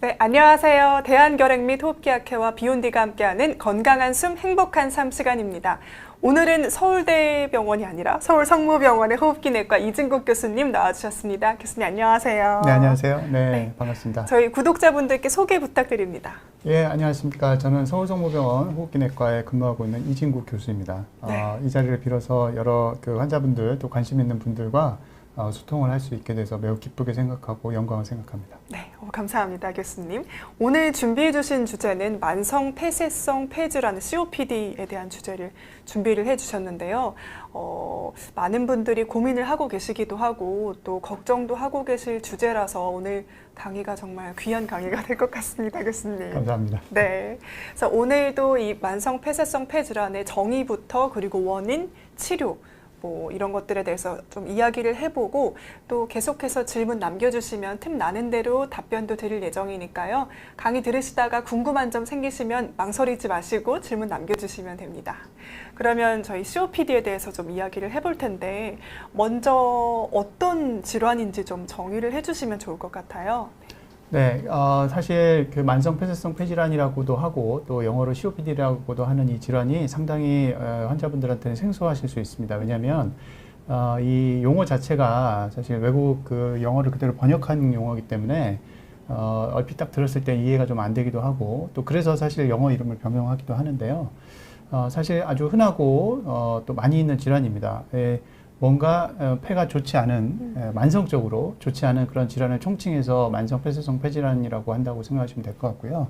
네, 안녕하세요. 대한결핵 및 호흡기학회와 비욘디가 함께하는 건강한 숨, 행복한 삶 시간입니다. 오늘은 서울대병원이 아니라 서울성모병원의 호흡기내과 이진국 교수님 나와주셨습니다. 교수님 안녕하세요. 네, 안녕하세요. 네, 반갑습니다. 저희 구독자분들께 소개 부탁드립니다. 예, 안녕하십니까. 저는 서울성모병원 호흡기내과에 근무하고 있는 이진국 교수입니다. 네. 이 자리를 빌어서 여러 환자분들 또 관심 있는 분들과 소통을 할 수 있게 돼서 매우 기쁘게 생각하고 영광을 생각합니다. 네, 감사합니다, 교수님. 오늘 준비해 주신 주제는 만성 폐쇄성 폐질환 COPD에 대한 주제를 준비를 해주셨는데요. 많은 분들이 고민을 하고 계시기도 하고 또 걱정도 하고 계실 주제라서 오늘 강의가 정말 귀한 강의가 될 것 같습니다, 교수님. 감사합니다. 네, 그래서 오늘도 이 만성 폐쇄성 폐질환의 정의부터 그리고 원인, 치료 이런 것들에 대해서 좀 이야기를 해보고 또 계속해서 질문 남겨주시면 틈 나는 대로 답변도 드릴 예정이니까요. 강의 들으시다가 궁금한 점 생기시면 망설이지 마시고 질문 남겨주시면 됩니다. 그러면 저희 COPD에 대해서 좀 이야기를 해볼 텐데 먼저 어떤 질환인지 좀 정의를 해주시면 좋을 것 같아요. 네, 사실 만성 폐쇄성 폐질환이라고도 하고 또 영어로 COPD라고도 하는 이 질환이 상당히 환자분들한테는 생소하실 수 있습니다. 왜냐하면 이 용어 자체가 사실 외국 영어를 그대로 번역한 용어이기 때문에 얼핏 딱 들었을 때 이해가 좀 안 되기도 하고 또 그래서 사실 영어 이름을 변경하기도 하는데요. 사실 아주 흔하고 또 많이 있는 질환입니다. 뭔가 폐가 좋지 않은 만성적으로 좋지 않은 그런 질환을 총칭해서 만성 폐쇄성 폐질환이라고 한다고 생각하시면 될 것 같고요.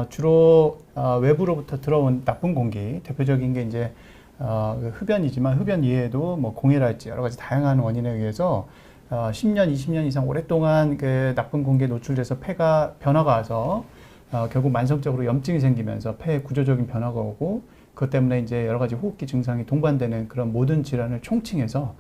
주로 외부로부터 들어온 나쁜 공기, 대표적인 게 이제 흡연이지만 흡연 이외에도 뭐 공해랄지 여러 가지 다양한 원인에 의해서 10년, 20년 이상 오랫동안 나쁜 공기에 노출돼서 폐가 변화가 와서 결국 만성적으로 염증이 생기면서 폐에 구조적인 변화가 오고 그것 때문에 이제 여러 가지 호흡기 증상이 동반되는 그런 모든 질환을 총칭해서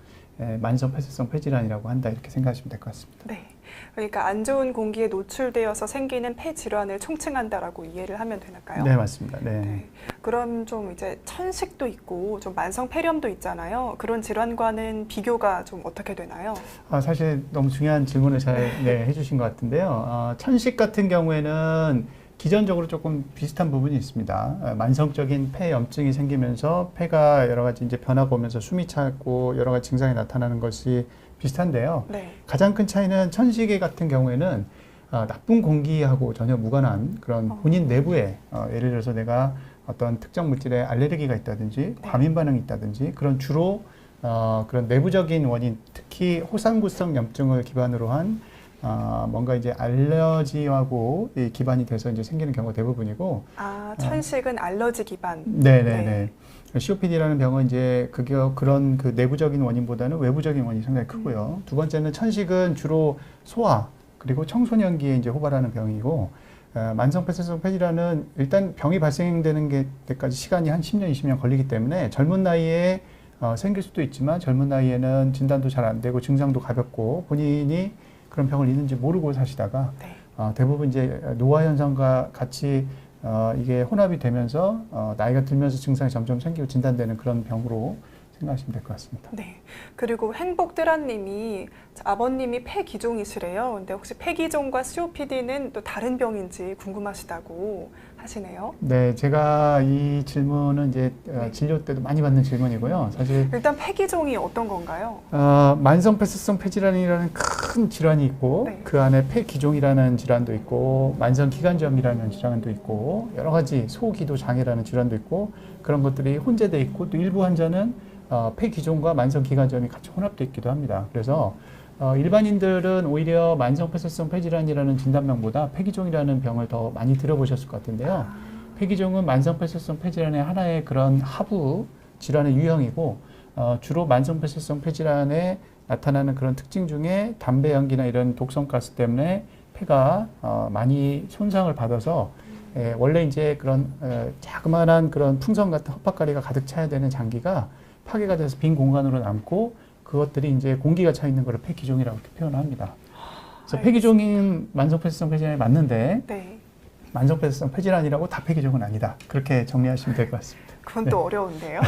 만성 폐쇄성 폐질환이라고 한다 이렇게 생각하시면 될 것 같습니다. 네, 그러니까 안 좋은 공기에 노출되어서 생기는 폐 질환을 총칭한다라고 이해를 하면 되나요? 네, 맞습니다. 네. 네. 그럼 좀 이제 천식도 있고 좀 만성 폐렴도 있잖아요. 그런 질환과는 비교가 좀 어떻게 되나요? 사실 너무 중요한 질문을 잘 해주신 것 같은데요. 천식 같은 경우에는 기전적으로 조금 비슷한 부분이 있습니다. 만성적인 폐염증이 생기면서 폐가 여러 가지 이제 변화가 오면서 숨이 차고 여러 가지 증상이 나타나는 것이 비슷한데요. 네. 가장 큰 차이는 천식 같은 경우에는 나쁜 공기하고 전혀 무관한 그런 본인 내부에 예를 들어서 내가 어떤 특정 물질에 알레르기가 있다든지 과민 반응이 있다든지 그런 주로 그런 내부적인 원인, 특히 호상구성 염증을 기반으로 한 뭔가 이제 알러지하고 기반이 돼서 이제 생기는 경우가 대부분이고. 천식은 알러지 기반. 네네네. COPD라는 병은 이제 그런 내부적인 원인보다는 외부적인 원인이 상당히 크고요. 두 번째는 천식은 주로 소화 그리고 청소년기에 이제 호발하는 병이고, 만성 폐쇄성 폐질환은 일단 병이 발생되는 데까지 시간이 한 10년, 20년 걸리기 때문에 젊은 나이에 생길 수도 있지만 젊은 나이에는 진단도 잘 안 되고 증상도 가볍고 본인이 그런 병을 있는지 모르고 사시다가 대부분 이제 노화 현상과 같이 이게 혼합이 되면서 나이가 들면서 증상이 점점 생기고 진단되는 그런 병으로 생각하시면 될 것 같습니다. 네. 그리고 행복드라님이 아버님이 폐기종이시래요. 근데 혹시 폐기종과 COPD는 또 다른 병인지 궁금하시다고 하시네요. 네, 제가 이 질문은 이제 진료 때도 많이 받는 질문이고요. 사실 일단 폐기종이 어떤 건가요? 만성 폐쇄성 폐질환이라는 큰 질환이 있고 그 안에 폐기종이라는 질환도 있고 만성 기관지염이라는 질환도 있고 여러 가지 소기도 장애라는 질환도 있고 그런 것들이 혼재돼 있고 또 일부 환자는 폐기종과 만성 기관지염이 같이 혼합되어 있기도 합니다. 그래서 일반인들은 오히려 만성 폐쇄성 폐질환이라는 진단명보다 폐기종이라는 병을 더 많이 들어보셨을 것 같은데요. 폐기종은 만성 폐쇄성 폐질환의 하나의 그런 하부 질환의 유형이고 주로 만성 폐쇄성 폐질환에 나타나는 그런 특징 중에 담배 연기나 이런 독성 가스 때문에 폐가 많이 손상을 받아서 원래 이제 그런 자그마한 그런 풍선 같은 헛박가리가 가득 차야 되는 장기가 파괴가 돼서 빈 공간으로 남고 그것들이 이제 공기가 차 있는 것을 폐기종이라고 이렇게 표현을 합니다. 그래서 폐기종인 만성 폐쇄성 폐질환이 맞는데 만성 폐쇄성 폐질환이라고 다 폐기종은 아니다. 그렇게 정리하시면 될 것 같습니다. 그건 네. 또 어려운데요.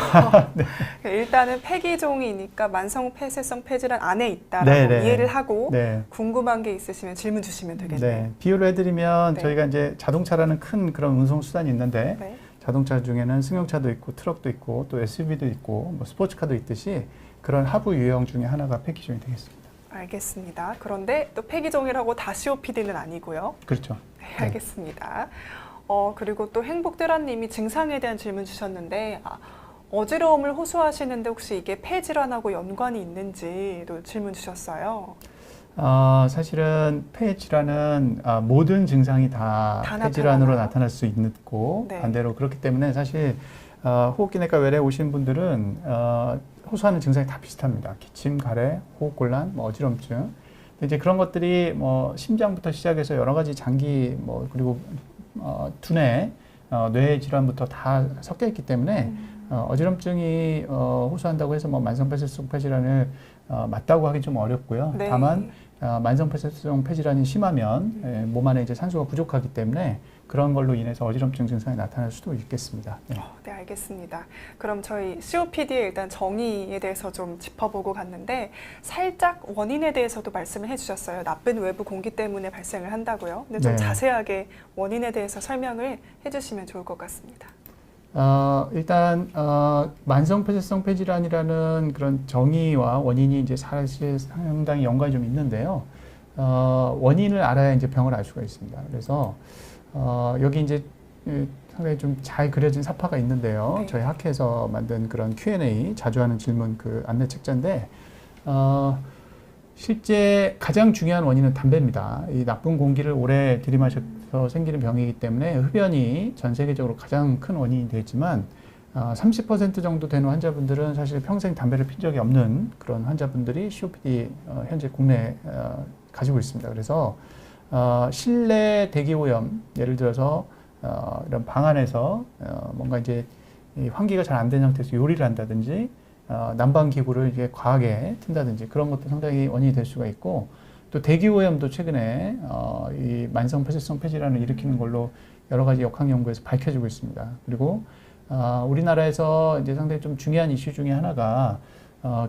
네. 일단은 폐기종이니까 만성 폐쇄성 폐질환 안에 있다라고 네, 네. 이해를 하고 네. 궁금한 게 있으시면 질문 주시면 되겠네요. 네. 비유를 해드리면 네. 저희가 이제 자동차라는 큰 그런 운송 수단이 있는데 네. 자동차 중에는 승용차도 있고 트럭도 있고 또 SUV도 있고 뭐 스포츠카도 있듯이 그런 하부 유형 중에 하나가 폐기종이 되겠습니다. 알겠습니다. 그런데 또 폐기종이라고 다 COPD는 아니고요. 그렇죠. 네, 알겠습니다. 그리고 또 행복드라님이 증상에 대한 질문 주셨는데 어지러움을 호소하시는데 혹시 이게 폐질환하고 연관이 있는지도 질문 주셨어요. 사실은 폐 질환은 모든 증상이 다 폐질환으로 나타나나요? 나타날 수 있고 네. 반대로 그렇기 때문에 사실 호흡기내과 외래 오신 분들은 호소하는 증상이 다 비슷합니다. 기침, 가래, 호흡곤란, 뭐 어지럼증. 근데 이제 그런 것들이 뭐 심장부터 시작해서 여러 가지 장기 뭐 그리고 두뇌, 뇌 질환부터 다 섞여 있기 때문에 어지럼증이 호소한다고 해서 뭐 만성폐쇄성 폐질환을 맞다고 하기 좀 어렵고요. 네. 다만 만성폐쇄성 폐질환이 심하면 몸 안에 이제 산소가 부족하기 때문에 그런 걸로 인해서 어지럼증 증상이 나타날 수도 있겠습니다. 네. 네, 알겠습니다. 그럼 저희 COPD의 일단 정의에 대해서 좀 짚어보고 갔는데 살짝 원인에 대해서도 말씀을 해주셨어요. 나쁜 외부 공기 때문에 발생을 한다고요. 근데 좀 네. 자세하게 원인에 대해서 설명을 해주시면 좋을 것 같습니다. 일단 만성폐쇄성 폐질환이라는 그런 정의와 원인이 이제 사실 상당히 연관이 좀 있는데요. 원인을 알아야 이제 병을 알 수가 있습니다. 그래서 여기 이제 상당히 좀 잘 그려진 사파가 있는데요. 네. 저희 학회에서 만든 그런 Q&A 자주 하는 질문 그 안내 책자인데 실제 가장 중요한 원인은 담배입니다. 이 나쁜 공기를 오래 들이마셔서 생기는 병이기 때문에 흡연이 전 세계적으로 가장 큰 원인이 되지만 30% 정도 되는 환자분들은 사실 평생 담배를 핀 적이 없는 그런 환자분들이 COPD 현재 국내에 가지고 있습니다. 그래서 실내 대기오염, 예를 들어서 이런 방 안에서 뭔가 이제 이 환기가 잘 안 된 상태에서 요리를 한다든지 난방 기구를 이제 과하게 튼다든지 그런 것도 상당히 원인이 될 수가 있고 또 대기오염도 최근에 이 만성 폐쇄성 폐질환을 일으키는 걸로 여러 가지 역학 연구에서 밝혀지고 있습니다. 그리고 우리나라에서 이제 상당히 좀 중요한 이슈 중에 하나가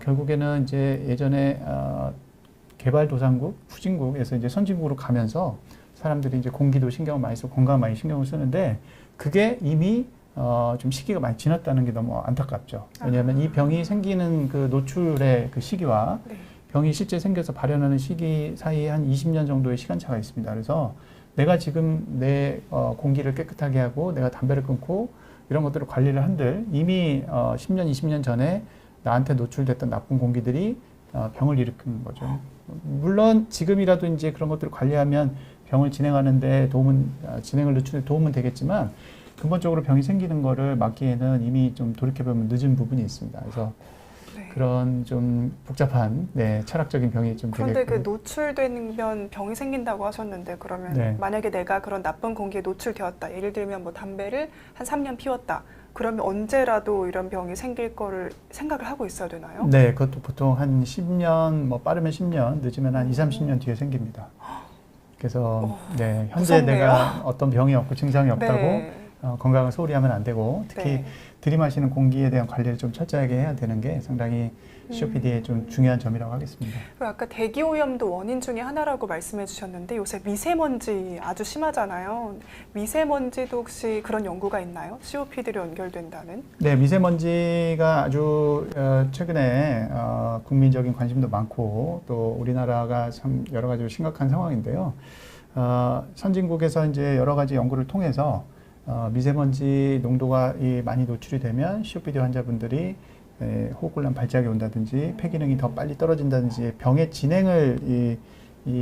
결국에는 이제 예전에 개발도상국, 후진국에서 이제 선진국으로 가면서 사람들이 이제 공기도 신경을 많이 쓰고 건강 많이 신경을 쓰는데 그게 이미 좀 시기가 많이 지났다는 게 너무 안타깝죠. 왜냐하면 이 병이 생기는 그 노출의 그 시기와 네. 병이 실제 생겨서 발현하는 시기 사이에 한 20년 정도의 시간차가 있습니다. 그래서 내가 지금 내 공기를 깨끗하게 하고 내가 담배를 끊고 이런 것들을 관리를 한들 이미 10년, 20년 전에 나한테 노출됐던 나쁜 공기들이 병을 일으키는 거죠. 물론 지금이라도 이제 그런 것들을 관리하면 병을 진행하는데 진행을 늦추는 데 도움은 되겠지만 근본적으로 병이 생기는 거를 막기에는 이미 좀 돌이켜보면 늦은 부분이 있습니다. 그래서 네. 그런 좀 복잡한 철학적인 병이 좀 그런데 그 되겠고. 노출되면 병이 생긴다고 하셨는데 그러면 네. 만약에 내가 그런 나쁜 공기에 노출되었다. 예를 들면 뭐 담배를 한 3년 피웠다. 그러면 언제라도 이런 병이 생길 거를 생각을 하고 있어야 되나요? 네, 그것도 보통 한 10년, 뭐 빠르면 10년, 늦으면 한 2, 30년 뒤에 생깁니다. 그래서 네, 현재 무섭네요. 내가 어떤 병이 없고 증상이 없다고 네. 건강을 소홀히 하면 안 되고 특히 네. 들이마시는 공기에 대한 관리를 좀 철저하게 해야 되는 게 상당히 COPD의 좀 중요한 점이라고 하겠습니다. 그리고 아까 대기오염도 원인 중에 하나라고 말씀해 주셨는데 요새 미세먼지 아주 심하잖아요. 미세먼지도 혹시 그런 연구가 있나요? COPD로 연결된다는? 네, 미세먼지가 아주 최근에 국민적인 관심도 많고 또 우리나라가 참 여러 가지로 심각한 상황인데요. 선진국에서 이제 여러 가지 연구를 통해서 미세먼지 농도가 많이 노출이 되면 COPD 환자분들이 호흡곤란 발작이 온다든지 폐기능이 더 빨리 떨어진다든지 병의 진행을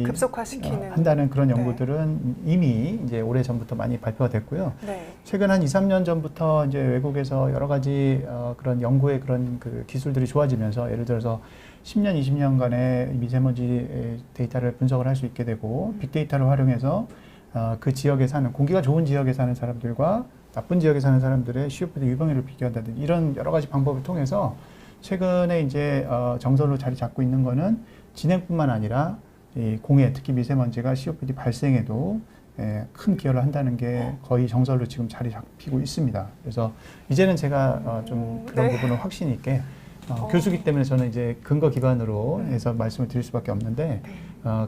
급속화시키는 한다는 그런 연구들은 이미 이제 오래 전부터 많이 발표가 됐고요. 네. 최근 한 2, 3년 전부터 이제 외국에서 여러 가지 그런 연구의 그런 그 기술들이 좋아지면서 예를 들어서 10년, 20년간의 미세먼지 데이터를 분석을 할 수 있게 되고 빅데이터를 활용해서 그 지역에 사는 공기가 좋은 지역에 사는 사람들과 나쁜 지역에 사는 사람들의 COPD 유병률을 비교한다든지 이런 여러 가지 방법을 통해서 최근에 이제 정설로 자리 잡고 있는 거는 진행뿐만 아니라 이 공해, 특히 미세먼지가 COPD 발생에도 큰 기여를 한다는 게 거의 정설로 지금 자리 잡히고 있습니다. 그래서 이제는 제가 좀 그런 네. 부분을 확신 있게 교수기 때문에 저는 이제 근거 기반으로 해서 말씀을 드릴 수밖에 없는데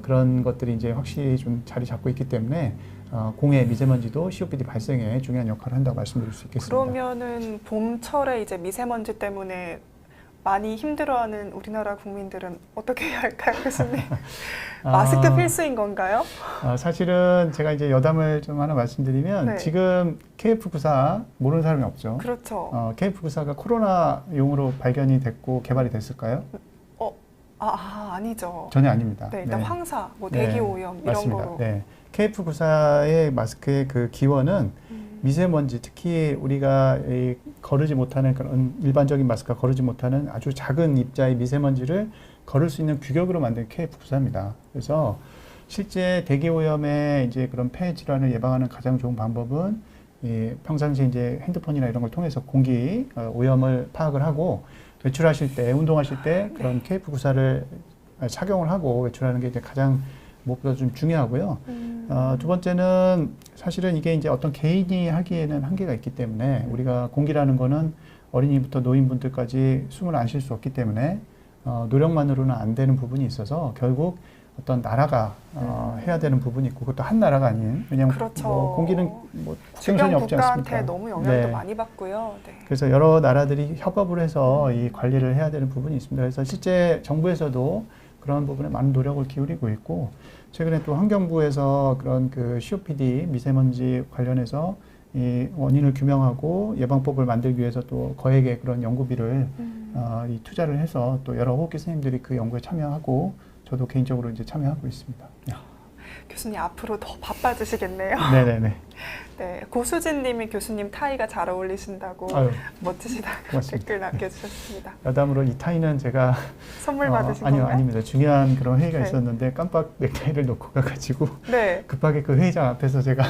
그런 것들이 이제 확실히 좀 자리 잡고 있기 때문에 공해 미세먼지도 COPD 발생에 중요한 역할을 한다고 말씀드릴 수 있겠습니다. 그러면은 봄철에 이제 미세먼지 때문에 많이 힘들어하는 우리나라 국민들은 어떻게 해야 할까요, 교수님? 마스크 필수인 건가요? 사실은 제가 이제 여담을 좀 하나 말씀드리면 네. 지금 KF94 모르는 사람이 없죠. 그렇죠. KF94가 코로나용으로 발견이 됐고 개발이 됐을까요? 아니죠. 전혀 아닙니다. 네, 일단 네. 황사, 뭐 대기 오염 이런 맞습니다. 거로. 네. KF94의 마스크의 그 기원은 미세먼지, 특히 우리가 거르지 못하는 그런 일반적인 마스크가 거르지 못하는 아주 작은 입자의 미세먼지를 거를 수 있는 규격으로 만든 KF94입니다. 그래서 실제 대기 오염의 이제 그런 폐 질환을 예방하는 가장 좋은 방법은 평상시에 이제 핸드폰이나 이런 걸 통해서 공기 오염을 파악을 하고 외출하실 때, 운동하실 때 그런 KF94를 착용을 하고 외출하는 게 이제 가장 무엇보다 좀 중요하고요. 두 번째는 사실은 이게 이제 어떤 개인이 하기에는 한계가 있기 때문에 우리가 공기라는 거는 어린이부터 노인분들까지 숨을 안 쉴 수 없기 때문에 노력만으로는 안 되는 부분이 있어서 결국 어떤 나라가 해야 되는 부분이 있고 그것도 한 나라가 아닌 왜냐하면 그렇죠. 뭐 공기는 뭐 주변 국경선이 없지 국가한테 않습니까? 너무 영향도 네. 많이 받고요. 네. 그래서 여러 나라들이 협업을 해서 이 관리를 해야 되는 부분이 있습니다. 그래서 실제 정부에서도 그런 부분에 많은 노력을 기울이고 있고 최근에 또 환경부에서 그런 그 COPD 미세먼지 관련해서 이 원인을 규명하고 예방법을 만들기 위해서 또 거액의 그런 연구비를 이 투자를 해서 또 여러 호흡기 선생님들이 그 연구에 참여하고 저도 개인적으로 이제 참여하고 있습니다. 네. 교수님 앞으로 더 바빠지시겠네요. 네네네. 네, 고수진 님이 교수님 타이가 잘 어울리신다고 아유, 멋지시다고 고맙습니다. 댓글 남겨주셨습니다. 여담으로 이 타이는 제가 선물 받으신 아니요, 건가요? 아닙니다. 중요한 그런 회의가 네. 있었는데 깜빡 넥타이를 놓고 가가지고 네. 급하게 그 회의장 앞에서 제가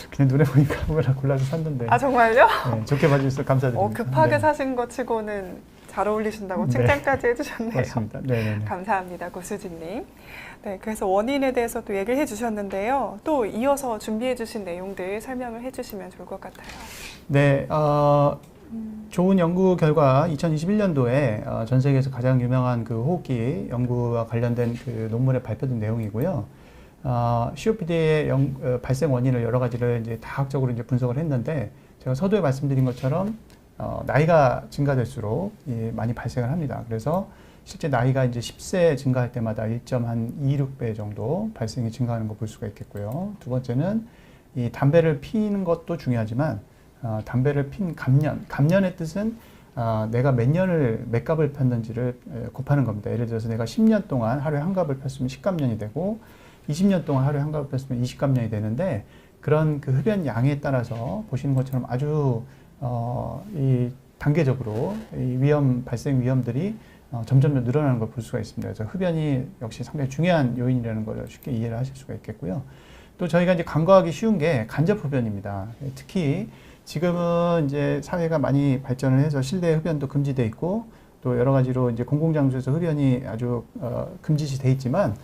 그냥 눈에 보니까 아무거나 골라서 샀는데 아 정말요? 네, 좋게 봐주셔서 감사드립니다. 급하게 네. 사신 것 치고는 잘 어울리신다고 네. 칭찬까지 해주셨네요. 맞습니다. 네네네. 감사합니다, 고수진님. 네, 그래서 원인에 대해서 또 얘기를 해주셨는데요. 또 이어서 준비해주신 내용들 설명을 해주시면 좋을 것 같아요. 네, 좋은 연구 결과 2021년도에 전 세계에서 가장 유명한 그 호흡기 연구와 관련된 그 논문에 발표된 내용이고요. COPD의 발생 원인을 여러 가지를 이제 다학적으로 이제 분석을 했는데 제가 서두에 말씀드린 것처럼 나이가 증가될수록 많이 발생을 합니다. 그래서 실제 나이가 이제 10세 증가할 때마다 1.26배 정도 발생이 증가하는 거 볼 수가 있겠고요. 두 번째는 이 담배를 피는 것도 중요하지만 담배를 핀 감년의 뜻은 내가 몇 갑을 폈는지를 곱하는 겁니다. 예를 들어서 내가 10년 동안 하루에 한 갑을 폈으면 10갑년이 되고 20년 동안 하루에 한 갑을 폈으면 20갑년이 되는데 그런 그 흡연 양에 따라서 보시는 것처럼 아주 이 단계적으로 이 발생 위험들이 점점 늘어나는 걸 볼 수가 있습니다. 그래서 흡연이 역시 상당히 중요한 요인이라는 걸 쉽게 이해를 하실 수가 있겠고요. 또 저희가 이제 간과하기 쉬운 게 간접 흡연입니다. 특히 지금은 이제 사회가 많이 발전을 해서 실내 흡연도 금지돼 있고 또 여러 가지로 이제 공공장소에서 흡연이 아주 금지시 돼 있지만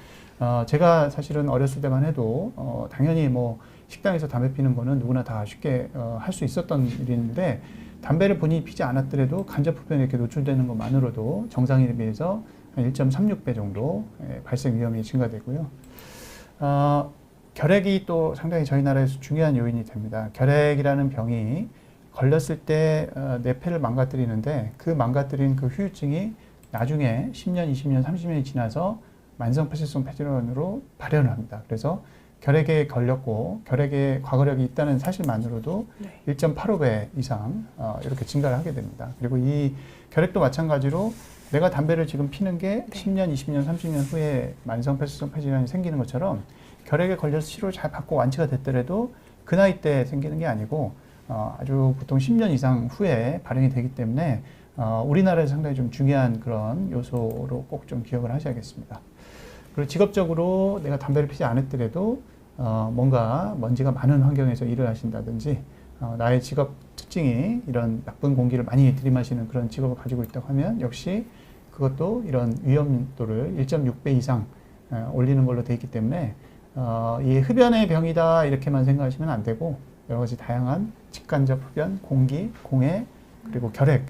제가 사실은 어렸을 때만 해도 당연히 뭐 식당에서 담배 피는 거는 누구나 다 쉽게 할 수 있었던 일인데 담배를 본인이 피지 않았더라도 간접 흡연에 이렇게 노출되는 것만으로도 정상인에 비해서 한 1.36배 정도 발생 위험이 증가되고요. 결핵이 또 상당히 저희 나라에서 중요한 요인이 됩니다. 결핵이라는 병이 걸렸을 때 내 폐를 망가뜨리는데 그 망가뜨린 그 후유증이 나중에 10년, 20년, 30년이 지나서 만성 폐쇄성 폐질환으로 발현을 합니다. 그래서 결핵에 걸렸고 결핵에 과거력이 있다는 사실만으로도 네. 1.85배 이상 이렇게 증가를 하게 됩니다. 그리고 이 결핵도 마찬가지로 내가 담배를 지금 피는 게 10년, 20년, 30년 후에 만성 폐쇄성 폐질환이 생기는 것처럼 결핵에 걸려서 치료를 잘 받고 완치가 됐더라도 그 나이 때 생기는 게 아니고 아주 보통 10년 이상 후에 발현이 되기 때문에 우리나라에서 상당히 좀 중요한 그런 요소로 꼭 좀 기억을 하셔야겠습니다. 그리고 직업적으로 내가 담배를 피지 않았더라도 뭔가 먼지가 많은 환경에서 일을 하신다든지 나의 직업 특징이 이런 나쁜 공기를 많이 들이마시는 그런 직업을 가지고 있다고 하면 역시 그것도 이런 위험도를 1.6배 이상 올리는 걸로 되어 있기 때문에 이 흡연의 병이다 이렇게만 생각하시면 안 되고 여러 가지 다양한 직간접 흡연, 공기, 공해, 그리고 결핵,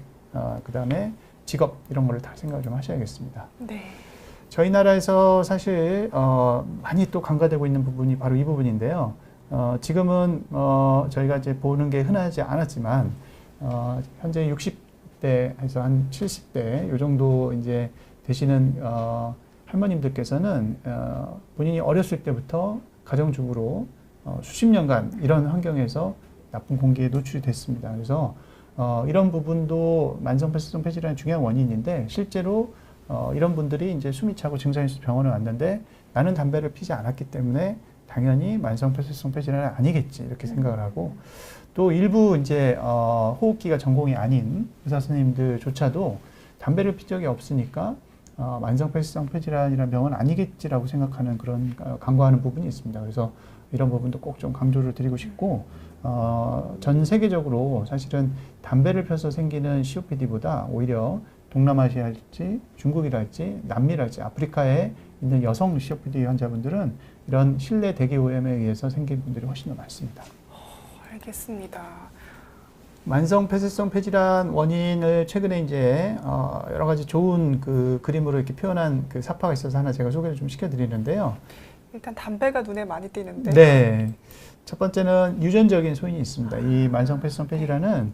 그 다음에 직업 이런 거를 다 생각을 좀 하셔야겠습니다. 네. 저희 나라에서 사실 많이 또 간과되고 있는 부분이 바로 이 부분인데요. 지금은 저희가 이제 보는 게 흔하지 않았지만 현재 60대에서 한 70대 요 정도 이제 되시는 할머님들께서는 본인이 어렸을 때부터 가정주부로 수십 년간 이런 환경에서 나쁜 공기에 노출이 됐습니다. 그래서 이런 부분도 만성폐쇄성 폐질환의 중요한 원인인데 실제로 이런 분들이 이제 숨이 차고 증상이 있어서 병원에 왔는데 나는 담배를 피지 않았기 때문에 당연히 만성폐쇄성 폐질환은 아니겠지 이렇게 생각을 하고 또 일부 이제 호흡기가 전공이 아닌 의사 선생님들조차도 담배를 피 적이 없으니까 만성폐쇄성 폐질환이라는 병은 아니겠지라고 생각하는 그런 간과하는 부분이 있습니다. 그래서 이런 부분도 꼭 좀 강조를 드리고 싶고 전 세계적으로 사실은 담배를 펴서 생기는 COPD보다 오히려 동남아시아랄지 중국이랄지 남미랄지 아프리카에 있는 여성 COPD 환자분들은 이런 실내 대기 오염에 의해서 생긴 분들이 훨씬 더 많습니다. 알겠습니다. 만성 폐쇄성 폐질환 원인을 최근에 이제 여러 가지 좋은 그 그림으로 이렇게 표현한 그 사파가 있어서 하나 제가 소개를 좀 시켜드리는데요. 일단 담배가 눈에 많이 띄는데. 네. 첫 번째는 유전적인 소인이 있습니다. 이 만성 폐쇄성 폐질환은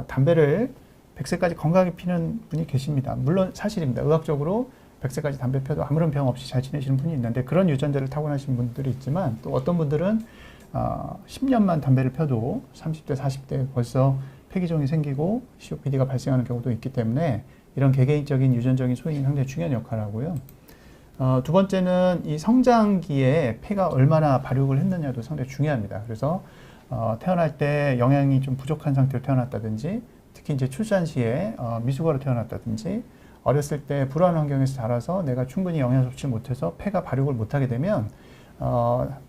담배를 100세까지 건강하게 피는 분이 계십니다. 물론 사실입니다. 의학적으로 100세까지 담배 펴도 아무런 병 없이 잘 지내시는 분이 있는데 그런 유전자를 타고나신 분들이 있지만 또 어떤 분들은 10년만 담배를 펴도 30대, 40대 벌써 폐기종이 생기고 COPD가 발생하는 경우도 있기 때문에 이런 개개인적인 유전적인 소인이 상당히 중요한 역할을 하고요. 두 번째는 이 성장기에 폐가 얼마나 발육을 했느냐도 상당히 중요합니다. 그래서 태어날 때 영양이 좀 부족한 상태로 태어났다든지 특히 이제 출산 시에 미숙아로 태어났다든지 어렸을 때 불우한 환경에서 자라서 내가 충분히 영양 섭취를 못해서 폐가 발육을 못하게 되면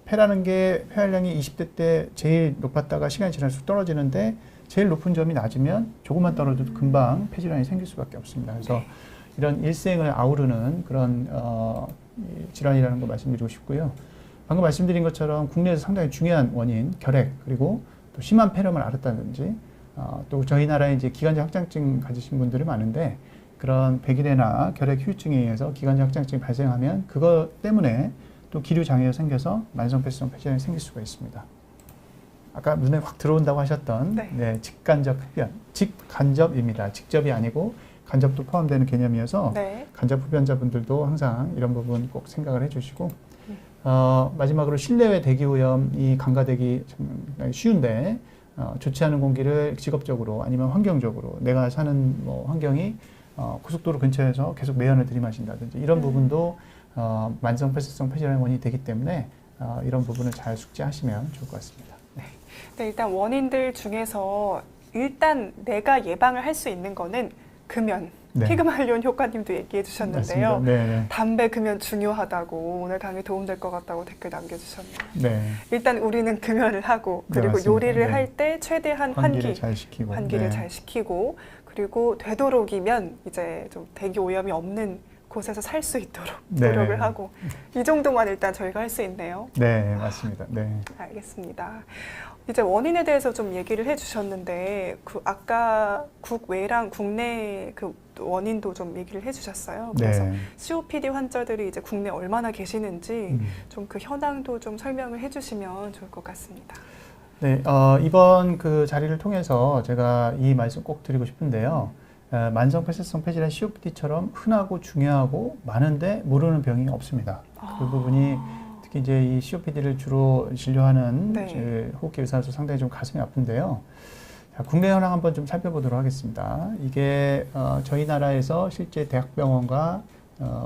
폐라는 게 폐활량이 20대 때 제일 높았다가 시간이 지날수록 떨어지는데 제일 높은 점이 낮으면 조금만 떨어져도 금방 폐질환이 생길 수밖에 없습니다. 그래서 이런 일생을 아우르는 그런 질환이라는 거 말씀드리고 싶고요. 방금 말씀드린 것처럼 국내에서 상당히 중요한 원인 결핵 그리고 또 심한 폐렴을 앓았다든지 또 저희 나라에 이제 기관지 확장증 가지신 분들이 많은데 그런 백일해나 결핵 후유증에 의해서 기관지 확장증이 발생하면 그것 때문에 또 기류 장애가 생겨서 만성폐쇄성 폐질환이 생길 수가 있습니다. 아까 눈에 확 들어온다고 하셨던 네, 직간접 흡연, 직간접입니다. 직접이 아니고 간접도 포함되는 개념이어서 간접 흡연자분들도 항상 이런 부분 꼭 생각을 해주시고 마지막으로 실내외 대기오염이 간과되기 쉬운데 좋지 않은 공기를 직업적으로 아니면 환경적으로 내가 사는 뭐 환경이 고속도로 근처에서 계속 매연을 들이마신다든지 이런 부분도 만성 폐쇄성 폐질환의 원인이 되기 때문에 이런 부분을 잘 숙지하시면 좋을 것 같습니다. 네, 일단 원인들 중에서 일단 내가 예방을 할 수 있는 거는 금연. 피그말리온 효과님도 얘기해 주셨는데요. 담배 금연 중요하다고 오늘 강의 도움될 것 같다고 댓글 남겨주셨네요. 일단 우리는 금연을 하고 그리고 요리를 할 때 최대한 환기를 잘 시키고 그리고 되도록이면 이제 좀 대기 오염이 없는 곳에서 살 수 있도록 노력을 하고 이 정도만 일단 저희가 할 수 있네요. 네, 맞습니다. 알겠습니다. 이제 원인에 대해서 좀 얘기를 해주셨는데 그 아까 국외랑 국내 그 원인도 좀 얘기를 해주셨어요. 그래서 COPD 환자들이 이제 국내 얼마나 계시는지 좀 그 현황도 좀 설명을 해주시면 좋을 것 같습니다. 네, 이번 그 자리를 통해서 제가 이 말씀 꼭 드리고 싶은데요. 만성 폐쇄성 폐질환 COPD처럼 흔하고 중요하고 많은데 모르는 병이 없습니다. 그 부분이 특히 이제 이 COPD를 주로 진료하는 호흡기 의사로서 상당히 좀 가슴이 아픈데요. 자, 국내 현황 한번 좀 살펴보도록 하겠습니다. 이게 저희 나라에서 실제 대학병원과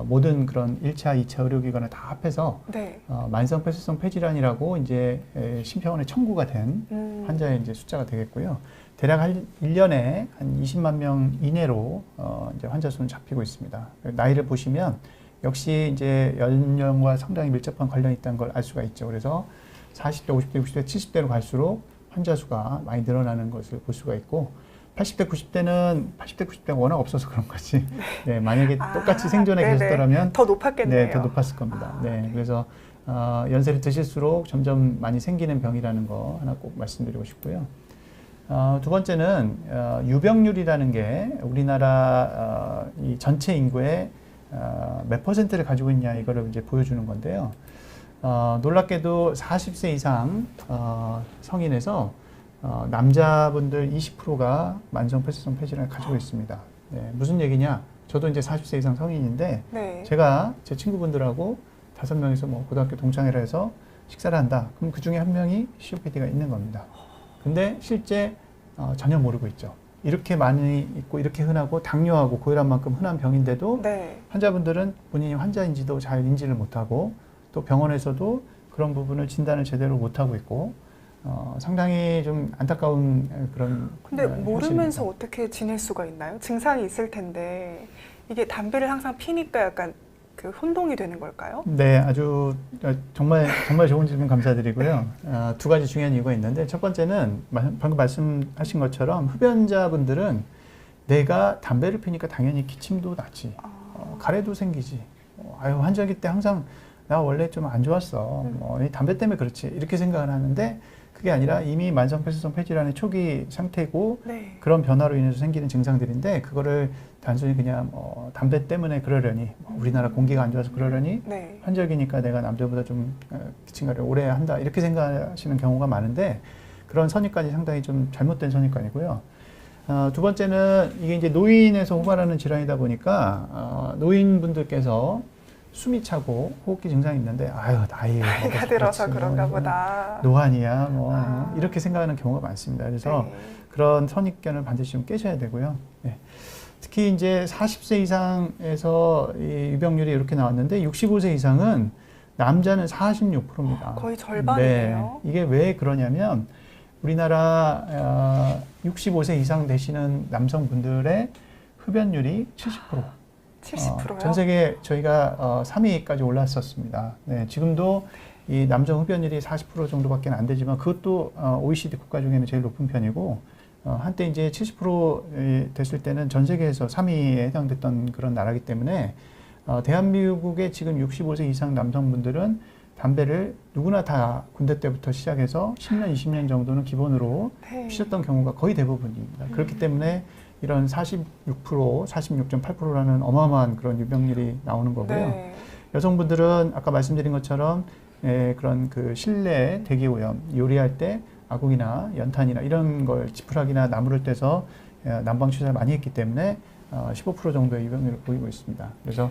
모든 그런 1차, 2차 의료기관을 다 합해서 만성 폐쇄성 폐질환이라고 이제 심평원에 청구가 된 환자의 이제 숫자가 되겠고요. 대략 한 1년에 한 20만 명 이내로 이제 환자 수는 잡히고 있습니다. 나이를 보시면 역시 이제 연령과 상당히 밀접한 관련이 있다는 걸 알 수가 있죠. 그래서 40대, 50대, 60대, 70대로 갈수록 환자 수가 많이 늘어나는 것을 볼 수가 있고 80대, 90대가 워낙 없어서 그런 거지. 만약에 똑같이 생존해 계셨더라면 더 높았겠네요. 더 높았을 겁니다. 그래서 연세를 드실수록 점점 많이 생기는 병이라는 거 하나 꼭 말씀드리고 싶고요. 두 번째는 유병률이라는 게 우리나라 이 전체 인구의 몇 퍼센트를 가지고 있냐 이거를 이제 보여주는 건데요. 놀랍게도 40세 이상 성인에서 남자분들 20%가 만성 폐쇄성 폐질환을 가지고 있습니다. 네, 무슨 얘기냐? 저도 이제 40세 이상 성인인데 네. 제가 제 친구분들하고 5명이서 뭐 고등학교 동창회를 해서 식사를 한다. 그럼 그 중에 한 명이 COPD가 있는 겁니다. 근데 실제 전혀 모르고 있죠. 이렇게 많이 있고 이렇게 흔하고 당뇨하고 고혈압만큼 흔한 병인데도 네. 환자분들은 본인이 환자인지도 잘 인지를 못하고 또 병원에서도 그런 부분을 진단을 제대로 못하고 있고 상당히 좀 안타까운 그런 근데 모르면서 현실입니다. 어떻게 지낼 수가 있나요? 증상이 있을 텐데 이게 담배를 항상 피니까 약간 그 혼동이 되는 걸까요? 네, 아주 정말 좋은 질문 감사드리고요. 두 가지 중요한 이유가 있는데 첫 번째는 방금 말씀하신 것처럼 흡연자분들은 내가 담배를 피니까 당연히 기침도 나지, 가래도 생기지. 아유 환자기 때 항상 나 원래 좀 안 좋았어. 이 담배 때문에 그렇지. 이렇게 생각을 하는데 그게 아니라 이미 만성 폐쇄성 폐질환의 초기 상태고 네. 그런 변화로 인해서 생기는 증상들인데 그거를 단순히 그냥 담배 때문에 그러려니 우리나라 공기가 안 좋아서 그러려니 네. 환절기니까 내가 남들보다 좀 기침가를 오래 한다 이렇게 생각하시는 경우가 많은데 그런 선입관이 상당히 좀 잘못된 선입관이고요. 두 번째는 이게 이제 노인에서 호발하는 질환이다 보니까 노인분들께서 숨이 차고 호흡기 증상이 있는데 아유 나이가 들어서 그런가 보다. 노안이야 뭐 이렇게 생각하는 경우가 많습니다. 그래서 네. 그런 선입견을 반드시 좀 깨셔야 되고요. 네. 특히 이제 40세 이상에서 이 유병률이 이렇게 나왔는데 65세 이상은 남자는 46%입니다. 거의 절반이네요. 네. 이게 왜 그러냐면 우리나라 65세 이상 되시는 남성분들의 흡연율이 70%. 70%요? 전 세계 저희가 3위까지 올랐었습니다. 네, 지금도 이 남성 흡연율이 40% 정도밖에 안 되지만 그것도 OECD 국가 중에는 제일 높은 편이고 한때 이제 70% 됐을 때는 전 세계에서 3위에 해당됐던 그런 나라이기 때문에 대한민국의 지금 65세 이상 남성분들은 담배를 누구나 다 군대 때부터 시작해서 10년, 20년 정도는 기본으로 네. 피셨던 경우가 거의 대부분입니다. 그렇기 때문에 이런 46%, 46.8%라는 어마어마한 그런 유병률이 나오는 거고요. 네. 여성분들은 아까 말씀드린 것처럼 그런 그 실내 대기오염, 요리할 때 아궁이나 연탄이나 이런 걸 지푸라기나 나무를 떼서 난방 취사를 많이 했기 때문에 15% 정도의 유병률을 보이고 있습니다. 그래서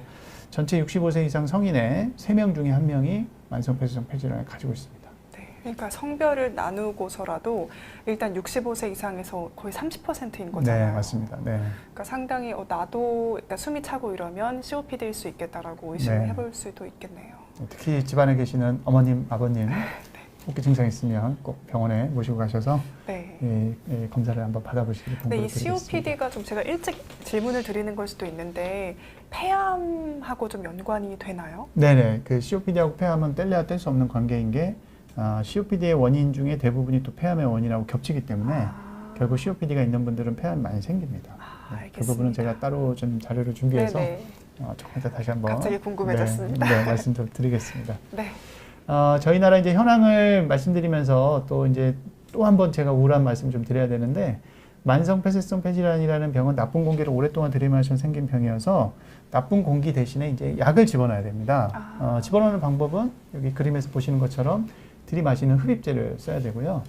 전체 65세 이상 성인의 3명 중에 1명이 만성 폐쇄성 폐질환을 가지고 있습니다. 네. 그러니까 성별을 나누고서라도 일단 65세 이상에서 거의 30%인 거잖아요. 네, 맞습니다. 네. 그러니까 상당히 나도 그러니까 숨이 차고 이러면 COPD일 수 있겠다라고 의심을 네. 해볼 수도 있겠네요. 특히 집안에 계시는 어머님, 아버님 호흡기 증상 있으면 꼭 병원에 모시고 가셔서 네. 검사를 한번 받아보시길 근데 이 권고드리겠습니다. COPD가 좀 제가 일찍 질문을 드리는 걸 수도 있는데 폐암하고 좀 연관이 되나요? 네네. 그 COPD하고 폐암은 뗄래야 뗄 수 없는 관계인 게 COPD의 원인 중에 대부분이 또 폐암의 원인하고 겹치기 때문에 결국 COPD가 있는 분들은 폐암이 많이 생깁니다. 그 부분은 제가 따로 좀 자료를 준비해서 조금 이따 다시 한번 갑자기 궁금해졌습니다. 네, 말씀 좀 드리겠습니다. 네. 저희 나라 이제 현황을 말씀드리면서 또 이제 또 한 번 제가 우울한 말씀 좀 드려야 되는데 만성 폐쇄성 폐질환이라는 병은 나쁜 공기를 오랫동안 들이마시면 생긴 병이어서 나쁜 공기 대신에 이제 약을 집어넣어야 됩니다. 집어넣는 방법은 여기 그림에서 보시는 것처럼 들이마시는 흡입제를 써야 되고요.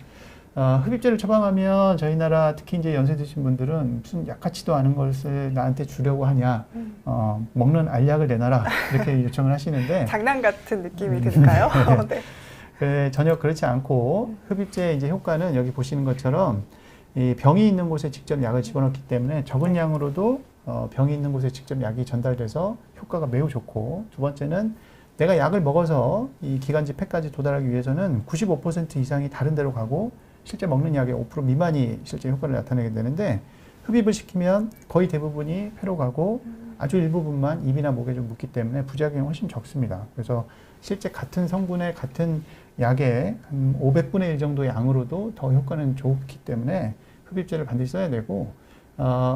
흡입제를 처방하면 저희 나라 특히 이제 연세 드신 분들은 무슨 약같지도 않은 것을 나한테 주려고 하냐, 먹는 알약을 내놔라 이렇게 요청을 하시는데 장난 같은 느낌이 드니까요. 네. 전혀 그렇지 않고 흡입제 이제 효과는 여기 보시는 것처럼 이 병이 있는 곳에 직접 약을 집어넣기 때문에 적은 양으로도 병이 있는 곳에 직접 약이 전달돼서 효과가 매우 좋고 두 번째는 내가 약을 먹어서 이 기관지 폐까지 도달하기 위해서는 95% 이상이 다른 데로 가고 실제 먹는 약의 5% 미만이 실제 효과를 나타내게 되는데 흡입을 시키면 거의 대부분이 폐로 가고 아주 일부분만 입이나 목에 좀 묻기 때문에 부작용이 훨씬 적습니다. 그래서 실제 같은 성분의 같은 약의 한 500분의 1 정도 양으로도 더 효과는 좋기 때문에 흡입제를 반드시 써야 되고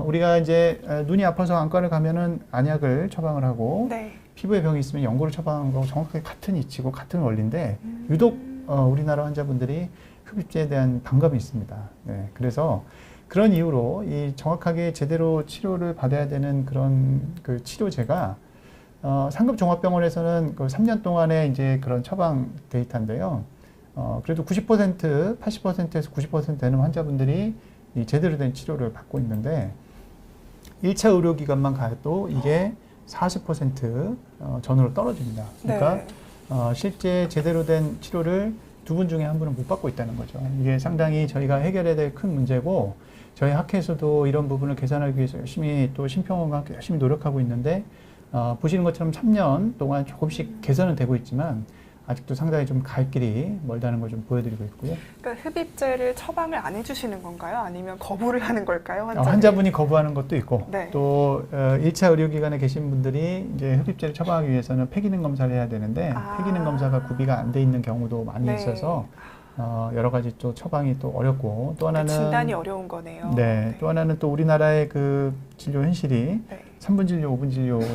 우리가 이제 눈이 아파서 안과를 가면은 안약을 처방을 하고 네. 피부에 병이 있으면 연고를 처방한 거하고 정확하게 같은 이치고 같은 원리인데 유독 우리나라 환자분들이 흡입제에 대한 반감이 있습니다. 네, 그래서 그런 이유로 이 정확하게 제대로 치료를 받아야 되는 그런 그 치료제가 상급 종합병원에서는 그 3년 동안의 이제 그런 처방 데이터인데요. 그래도 90%, 80%에서 90% 되는 환자분들이 이 제대로 된 치료를 받고 있는데 1차 의료기관만 가도 이게 40% 전후로 떨어집니다. 그러니까 네. 실제 제대로 된 치료를 두 분 중에 한 분은 못 받고 있다는 거죠. 이게 상당히 저희가 해결해야 될 큰 문제고 저희 학회에서도 이런 부분을 개선하기 위해서 열심히 또 심평원과 함께 열심히 노력하고 있는데 보시는 것처럼 3년 동안 조금씩 개선은 되고 있지만 아직도 상당히 좀 갈 길이 멀다는 걸 좀 보여드리고 있고요. 그러니까 흡입제를 처방을 안 해주시는 건가요? 아니면 거부를 하는 걸까요? 환자분이 거부하는 것도 있고 네. 또 1차 의료기관에 계신 분들이 이제 흡입제를 처방하기 위해서는 폐기능 검사를 해야 되는데 폐기능 검사가 구비가 안 돼 있는 경우도 많이 네. 있어서 여러 가지 또 처방이 또 어렵고 또 하나는 진단이 어려운 거네요. 네, 또 하나는 또 우리나라의 그 진료 현실이 네. 3분 진료, 5분 진료의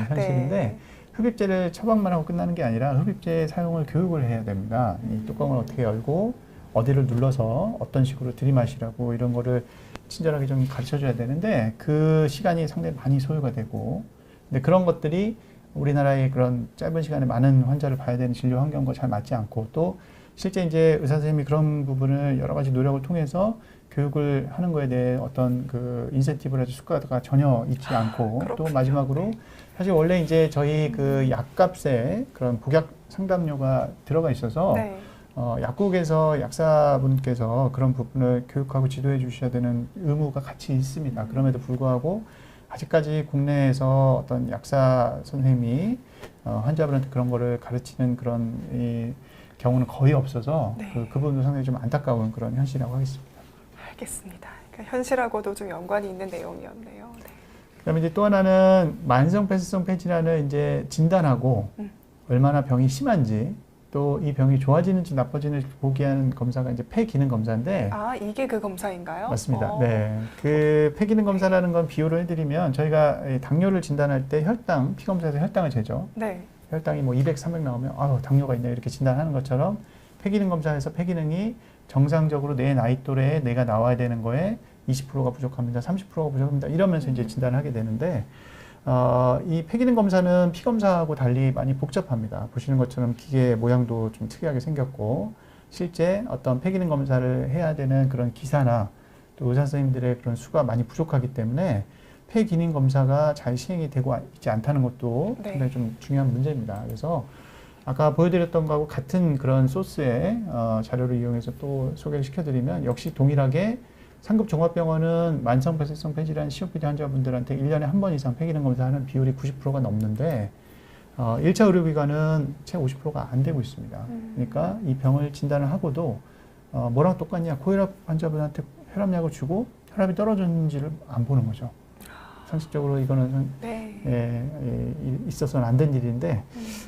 현실인데 네. 흡입제를 처방만 하고 끝나는 게 아니라 흡입제 사용을 교육을 해야 됩니다. 이 뚜껑을 어떻게 열고 어디를 눌러서 어떤 식으로 들이마시라고 이런 거를 친절하게 좀 가르쳐 줘야 되는데 그 시간이 상당히 많이 소요가 되고 근데 그런 것들이 우리나라의 그런 짧은 시간에 많은 환자를 봐야 되는 진료 환경과 잘 맞지 않고 또 실제 이제 의사 선생님이 그런 부분을 여러 가지 노력을 통해서 교육을 하는 거에 대해 어떤 그 인센티브라든지 수가가 전혀 있지 않고 또 그렇군요. 마지막으로 사실 원래 이제 저희 그 약값에 그런 복약 상담료가 들어가 있어서 네. 약국에서 약사분께서 그런 부분을 교육하고 지도해 주셔야 되는 의무가 같이 있습니다. 그럼에도 불구하고 아직까지 국내에서 어떤 약사 선생님이 환자분한테 그런 거를 가르치는 그런 이 경우는 거의 없어서 네. 그 부분도 상당히 좀 안타까운 그런 현실이라고 하겠습니다. 알겠습니다. 그러니까 현실하고도 좀 연관이 있는 내용이었네요. 네. 그다음에 이제 또 하나는 만성 폐쇄성 폐질환을 이제 진단하고 얼마나 병이 심한지 또 이 병이 좋아지는지 나빠지는지 보기 하는 검사가 이제 폐 기능 검사인데 이게 그 검사인가요? 맞습니다. 네, 그 폐 기능 검사라는 건 비유를 해드리면 저희가 이 당뇨를 진단할 때 혈당 피 검사에서 혈당을 재죠. 네. 혈당이 뭐 200, 300 나오면 당뇨가 있네 이렇게 진단하는 것처럼 폐기능 검사에서 폐기능이 정상적으로 내 나이 또래에 내가 나와야 되는 거에 20%가 부족합니다, 30%가 부족합니다 이러면서 이제 진단을 하게 되는데 이 폐기능 검사는 피 검사하고 달리 많이 복잡합니다. 보시는 것처럼 기계 모양도 좀 특이하게 생겼고 실제 어떤 폐기능 검사를 해야 되는 그런 기사나 또 의사 선생님들의 그런 수가 많이 부족하기 때문에 폐기능 검사가 잘 시행이 되고 있지 않다는 것도 네. 상당히 좀 중요한 문제입니다. 그래서 아까 보여드렸던 거하고 같은 그런 소스의 자료를 이용해서 또 소개를 시켜드리면 역시 동일하게 상급 종합병원은 만성 폐쇄성 폐질환 COPD 환자분들한테 1년에 한 번 이상 폐기능 검사하는 비율이 90%가 넘는데 1차 의료기관은 채 50%가 안 되고 있습니다. 그러니까 이 병을 진단을 하고도 뭐랑 똑같냐 고혈압 환자분한테 혈압약을 주고 혈압이 떨어졌는지를 안 보는 거죠. 상식적으로 이거는 네. 있어서는 안 된 일인데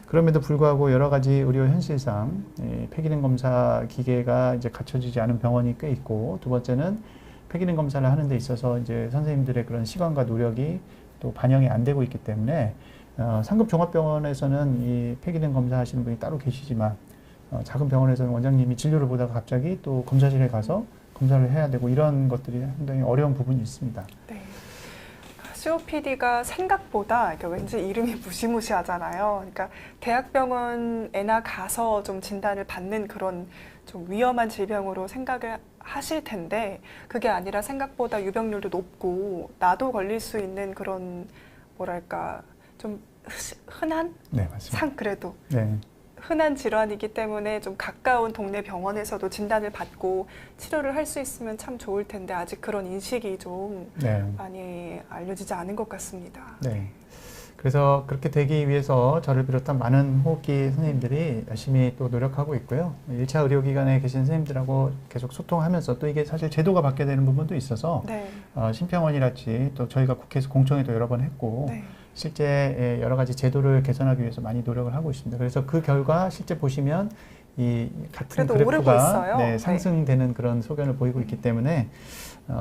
그럼에도 불구하고 여러 가지 의료 현실상 폐기능 검사 기계가 이제 갖춰지지 않은 병원이 꽤 있고 두 번째는 폐기능 검사를 하는 데 있어서 이제 선생님들의 그런 시간과 노력이 또 반영이 안 되고 있기 때문에 상급 종합병원에서는 이 폐기능 검사하시는 분이 따로 계시지만 작은 병원에서는 원장님이 진료를 보다가 갑자기 또 검사실에 가서 검사를 해야 되고 이런 것들이 상당히 어려운 부분이 있습니다. 네. COPD가 생각보다 그러니까 왠지 이름이 무시무시하잖아요. 그러니까 대학병원에나 가서 좀 진단을 받는 그런 좀 위험한 질병으로 생각을 하실 텐데 그게 아니라 생각보다 유병률도 높고 나도 걸릴 수 있는 그런 뭐랄까 좀 흔한 네, 맞습니다. 그래도 네. 흔한 질환이기 때문에 좀 가까운 동네 병원에서도 진단을 받고 치료를 할 수 있으면 참 좋을 텐데 아직 그런 인식이 좀 네. 많이 알려지지 않은 것 같습니다. 네. 그래서 그렇게 되기 위해서 저를 비롯한 많은 호흡기 선생님들이 열심히 또 노력하고 있고요. 1차 의료기관에 계신 선생님들하고 계속 소통하면서 또 이게 사실 제도가 바뀌어야 되는 부분도 있어서 네. 심평원이랄지 또 저희가 국회에서 공청회도 여러 번 했고 네. 실제 여러 가지 제도를 개선하기 위해서 많이 노력을 하고 있습니다. 그래서 그 결과 실제 보시면 이 같은 그래도 오르고 그래프가 있어요. 네, 상승되는 그런 소견을 보이고 있기 때문에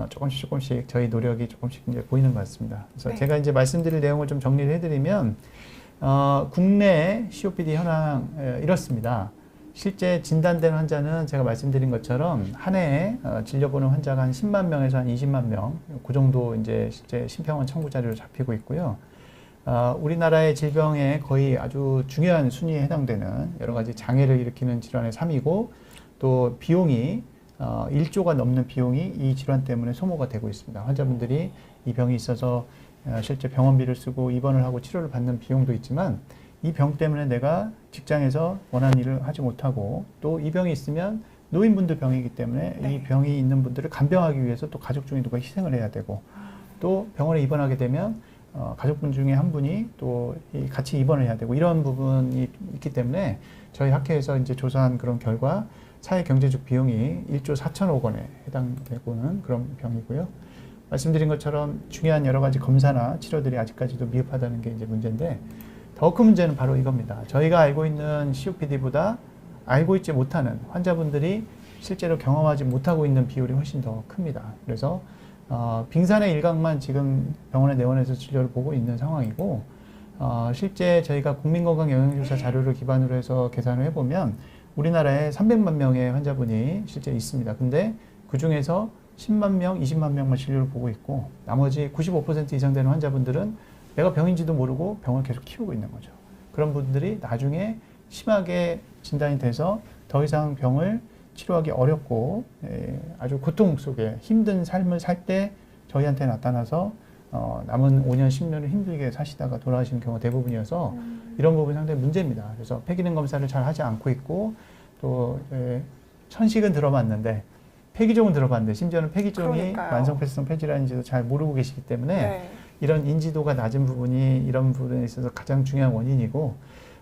조금씩 저희 노력이 조금씩 이제 보이는 것 같습니다. 그래서 네. 제가 이제 말씀드릴 내용을 좀 정리를 해드리면 국내 COPD 현황 이렇습니다. 실제 진단된 환자는 제가 말씀드린 것처럼 한 해에 진료보는 환자가 한 10만 명에서 한 20만 명, 그 정도 이제 실제 심평원 청구 자료로 잡히고 있고요. 우리나라의 질병에 거의 아주 중요한 순위에 해당되는 여러 가지 장애를 일으키는 질환의 3위고 또 비용이 1조가 넘는 비용이 이 질환 때문에 소모가 되고 있습니다. 환자분들이 이 병이 있어서 실제 병원비를 쓰고 입원을 하고 치료를 받는 비용도 있지만 이 병 때문에 내가 직장에서 원하는 일을 하지 못하고 또 이 병이 있으면 노인분들 병이기 때문에 네. 이 병이 있는 분들을 간병하기 위해서 또 가족 중에 누가 희생을 해야 되고 또 병원에 입원하게 되면 가족분 중에 한 분이 또 같이 입원을 해야 되고 이런 부분이 있기 때문에 저희 학회에서 이제 조사한 그런 결과 사회 경제적 비용이 1조 4천억 원에 해당되고는 그런 병이고요. 말씀드린 것처럼 중요한 여러 가지 검사나 치료들이 아직까지도 미흡하다는 게 이제 문제인데 더 큰 문제는 바로 이겁니다. 저희가 알고 있는 COPD보다 알고 있지 못하는 환자분들이 실제로 경험하지 못하고 있는 비율이 훨씬 더 큽니다. 그래서 빙산의 일각만 지금 병원에 내원해서 진료를 보고 있는 상황이고 실제 저희가 국민건강영양조사 자료를 기반으로 해서 계산을 해보면 우리나라에 300만 명의 환자분이 실제 있습니다. 근데 그 중에서 10만 명, 20만 명만 진료를 보고 있고 나머지 95% 이상 되는 환자분들은 내가 병인지도 모르고 병을 계속 키우고 있는 거죠. 그런 분들이 나중에 심하게 진단이 돼서 더 이상 병을 치료하기 어렵고 아주 고통 속에 힘든 삶을 살 때 저희한테 나타나서 남은 5년, 10년을 힘들게 사시다가 돌아가시는 경우가 대부분이어서 이런 부분이 상당히 문제입니다. 그래서 폐기능 검사를 잘 하지 않고 있고 또 천식은 들어봤는데 폐기종은 들어봤는데 심지어는 폐기종이 그러니까요. 만성폐쇄성 폐질환인지도 잘 모르고 계시기 때문에 네. 이런 인지도가 낮은 부분이 이런 부분에 있어서 가장 중요한 원인이고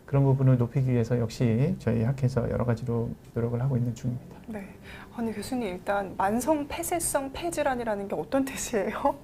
그런 부분을 높이기 위해서 역시 저희 학회에서 여러 가지로 노력을 하고 있는 중입니다. 네. 아니 교수님 일단 만성 폐쇄성 폐질환이라는 게 어떤 뜻이에요?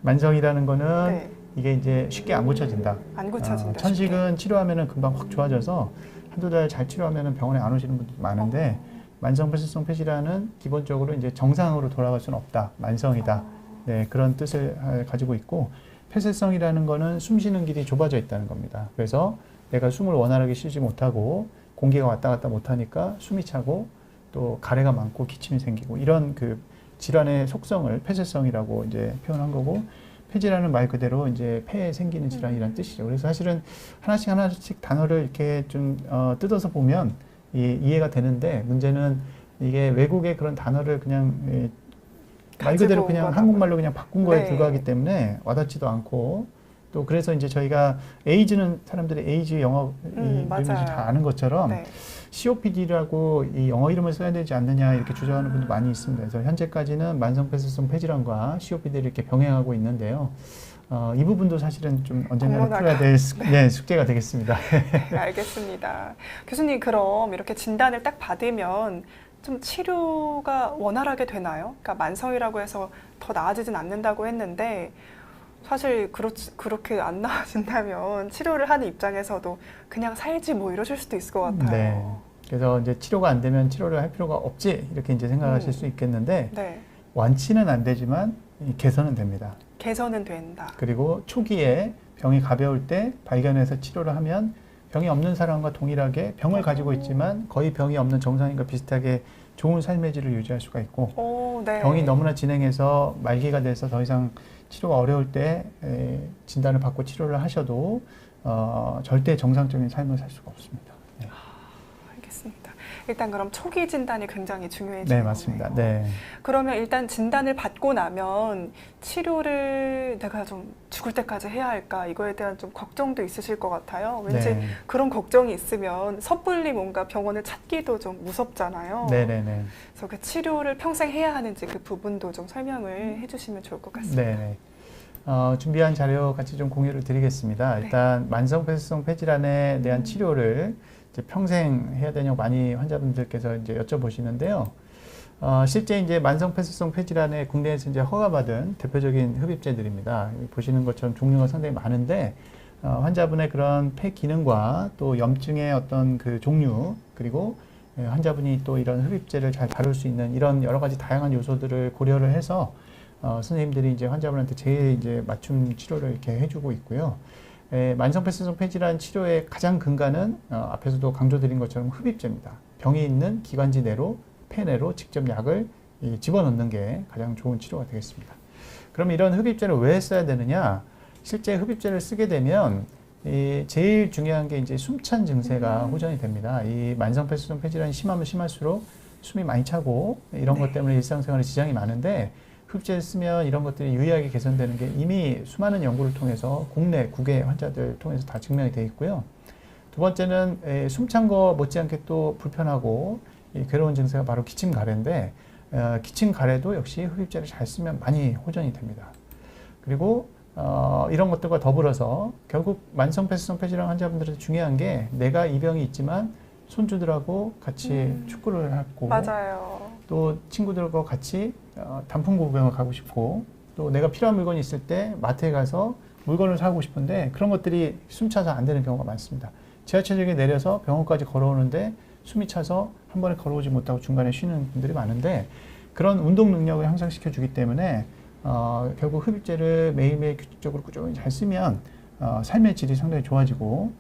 만성이라는 거는 네. 이게 이제 쉽게 안 고쳐진다. 안 고쳐진다. 천식은 치료하면은 금방 확 좋아져서 한두 달 잘 치료하면은 병원에 안 오시는 분들도 많은데 만성 폐쇄성 폐질환은 기본적으로 이제 정상으로 돌아갈 수는 없다. 만성이다. 네, 그런 뜻을 가지고 있고 폐쇄성이라는 거는 숨 쉬는 길이 좁아져 있다는 겁니다. 그래서 내가 숨을 원활하게 쉬지 못하고 공기가 왔다 갔다 못하니까 숨이 차고 또 가래가 많고 기침이 생기고 이런 그 질환의 속성을 폐쇄성이라고 이제 표현한 거고 폐질환은 말 그대로 이제 폐에 생기는 질환이라는 뜻이죠. 그래서 사실은 하나씩 단어를 이렇게 좀 뜯어서 보면 이해가 되는데 문제는 이게 외국의 그런 단어를 그냥 말 그대로 그냥 한국말로 그냥 바꾼 거에 네. 불과하기 때문에 와닿지도 않고 또 그래서 이제 저희가 에이즈는 사람들이 에이즈 영어 이름인지 다 아는 것처럼 네. COPD라고 이 영어 이름을 써야 되지 않느냐 이렇게 주장하는 분도 많이 있습니다. 그래서 현재까지는 만성폐쇄성 폐질환과 COPD를 이렇게 병행하고 있는데요. 이 부분도 사실은 좀 언젠가는 풀어야 될 숙제가 되겠습니다. 네, 알겠습니다. 교수님 그럼 이렇게 진단을 딱 받으면 좀 치료가 원활하게 되나요? 그러니까 만성이라고 해서 더 나아지진 않는다고 했는데 사실 그렇게 안 나아진다면 치료를 하는 입장에서도 그냥 살지 뭐 이러실 수도 있을 것 같아요. 네. 그래서 이제 치료가 안 되면 치료를 할 필요가 없지 이렇게 이제 생각하실 수 있겠는데 네. 완치는 안 되지만 개선은 됩니다. 개선은 된다. 그리고 초기에 병이 가벼울 때 발견해서 치료를 하면 병이 없는 사람과 동일하게 병을 가지고 있지만 거의 병이 없는 정상인과 비슷하게 좋은 삶의 질을 유지할 수가 있고 네. 병이 너무나 진행해서 말기가 돼서 더 이상 치료가 어려울 때 진단을 받고 치료를 하셔도 절대 정상적인 삶을 살 수가 없습니다. 네. 알겠습니다. 일단 그럼 초기 진단이 굉장히 중요해지는 네, 맞습니다. 거네요. 네. 그러면 일단 진단을 받고 나면 치료를 내가 좀 죽을 때까지 해야 할까 이거에 대한 좀 걱정도 있으실 것 같아요. 왠지 네. 그런 걱정이 있으면 섣불리 뭔가 병원을 찾기도 좀 무섭잖아요. 네네네. 그래서 그 치료를 평생 해야 하는지 그 부분도 좀 설명을 해주시면 좋을 것 같습니다. 네네. 준비한 자료 같이 좀 공유를 드리겠습니다. 일단 만성폐쇄성 폐질환에 대한 치료를 이제 평생 해야 되냐고 많이 환자분들께서 이제 여쭤보시는데요. 실제 이제 만성폐쇄성 폐질환에 국내에서 이제 허가받은 대표적인 흡입제들입니다. 보시는 것처럼 종류가 상당히 많은데 환자분의 그런 폐 기능과 또 염증의 어떤 그 종류 그리고 환자분이 또 이런 흡입제를 잘 다룰 수 있는 이런 여러 가지 다양한 요소들을 고려를 해서 선생님들이 이제 환자분한테 제일 이제 맞춤 치료를 이렇게 해주고 있고요. 만성폐쇄성 폐질환 치료의 가장 근간은 앞에서도 강조드린 것처럼 흡입제입니다. 병이 있는 기관지 내로 폐 내로 직접 약을 집어넣는 게 가장 좋은 치료가 되겠습니다. 그럼 이런 흡입제를 왜 써야 되느냐? 실제 흡입제를 쓰게 되면 제일 중요한 게 이제 숨찬 증세가 호전이 됩니다. 이 만성폐쇄성 폐질환이 심하면 심할수록 숨이 많이 차고 이런 것 때문에 일상생활에 지장이 많은데 흡입제를 쓰면 이런 것들이 유의하게 개선되는 게 이미 수많은 연구를 통해서 국내, 국외 환자들 통해서 다 증명이 되어 있고요. 두 번째는 숨찬 거 못지않게 또 불편하고 괴로운 증세가 바로 기침 가래인데 기침 가래도 역시 흡입제를 잘 쓰면 많이 호전이 됩니다. 그리고 이런 것들과 더불어서 결국 만성폐쇄성 폐질환 환자분들한테 중요한 게 내가 이 병이 있지만 손주들하고 같이 축구를 하고 맞아요. 또 친구들과 같이 단풍 구경을 가고 싶고 또 내가 필요한 물건이 있을 때 마트에 가서 물건을 사고 싶은데 그런 것들이 숨차서 안 되는 경우가 많습니다. 지하철역에 내려서 병원까지 걸어오는데 숨이 차서 한 번에 걸어오지 못하고 중간에 쉬는 분들이 많은데 그런 운동 능력을 향상시켜 주기 때문에 결국 흡입제를 매일매일 규칙적으로 꾸준히 잘 쓰면 삶의 질이 상당히 좋아지고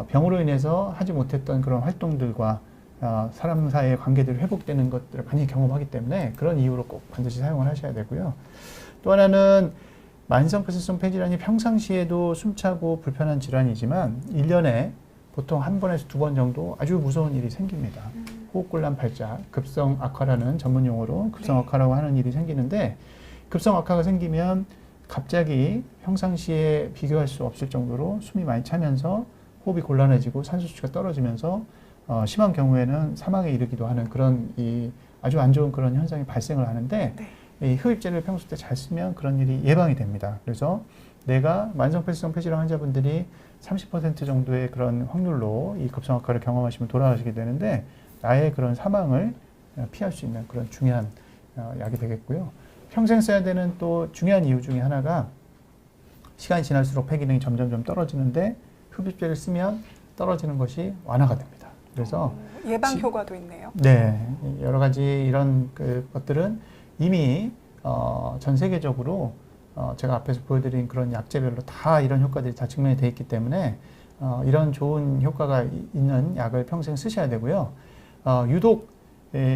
병으로 인해서 하지 못했던 그런 활동들과 사람 사이의 관계들이 회복되는 것들을 많이 경험하기 때문에 그런 이유로 꼭 반드시 사용을 하셔야 되고요. 또 하나는 만성폐쇄성 폐질환이 평상시에도 숨차고 불편한 질환이지만 1년에 보통 한 번에서 두 번 정도 아주 무서운 일이 생깁니다. 호흡곤란 발작, 급성 악화라는 전문 용어로 급성 악화라고 하는 일이 생기는데 급성 악화가 생기면 갑자기 평상시에 비교할 수 없을 정도로 숨이 많이 차면서 호흡이 곤란해지고 산소 수치가 떨어지면서 심한 경우에는 사망에 이르기도 하는 그런 아주 안 좋은 그런 현상이 발생을 하는데 이 흡입제를 평소 때 잘 쓰면 그런 일이 예방이 됩니다. 그래서 내가 만성폐쇄성 폐질환 환자분들이 30% 정도의 그런 확률로 이 급성 악화를 경험하시면 돌아가시게 되는데 나의 그런 사망을 피할 수 있는 그런 중요한 약이 되겠고요. 평생 써야 되는 또 중요한 이유 중에 하나가 시간이 지날수록 폐 기능이 점점점 떨어지는데 흡입제를 쓰면 떨어지는 것이 완화가 됩니다. 그래서 예방 효과도 있네요. 네, 여러 가지 이런 것들은 이미 전 세계적으로 제가 앞에서 보여드린 그런 약제별로 다 이런 효과들이 다 증명이 되어 있기 때문에 이런 좋은 효과가 있는 약을 평생 쓰셔야 되고요. 유독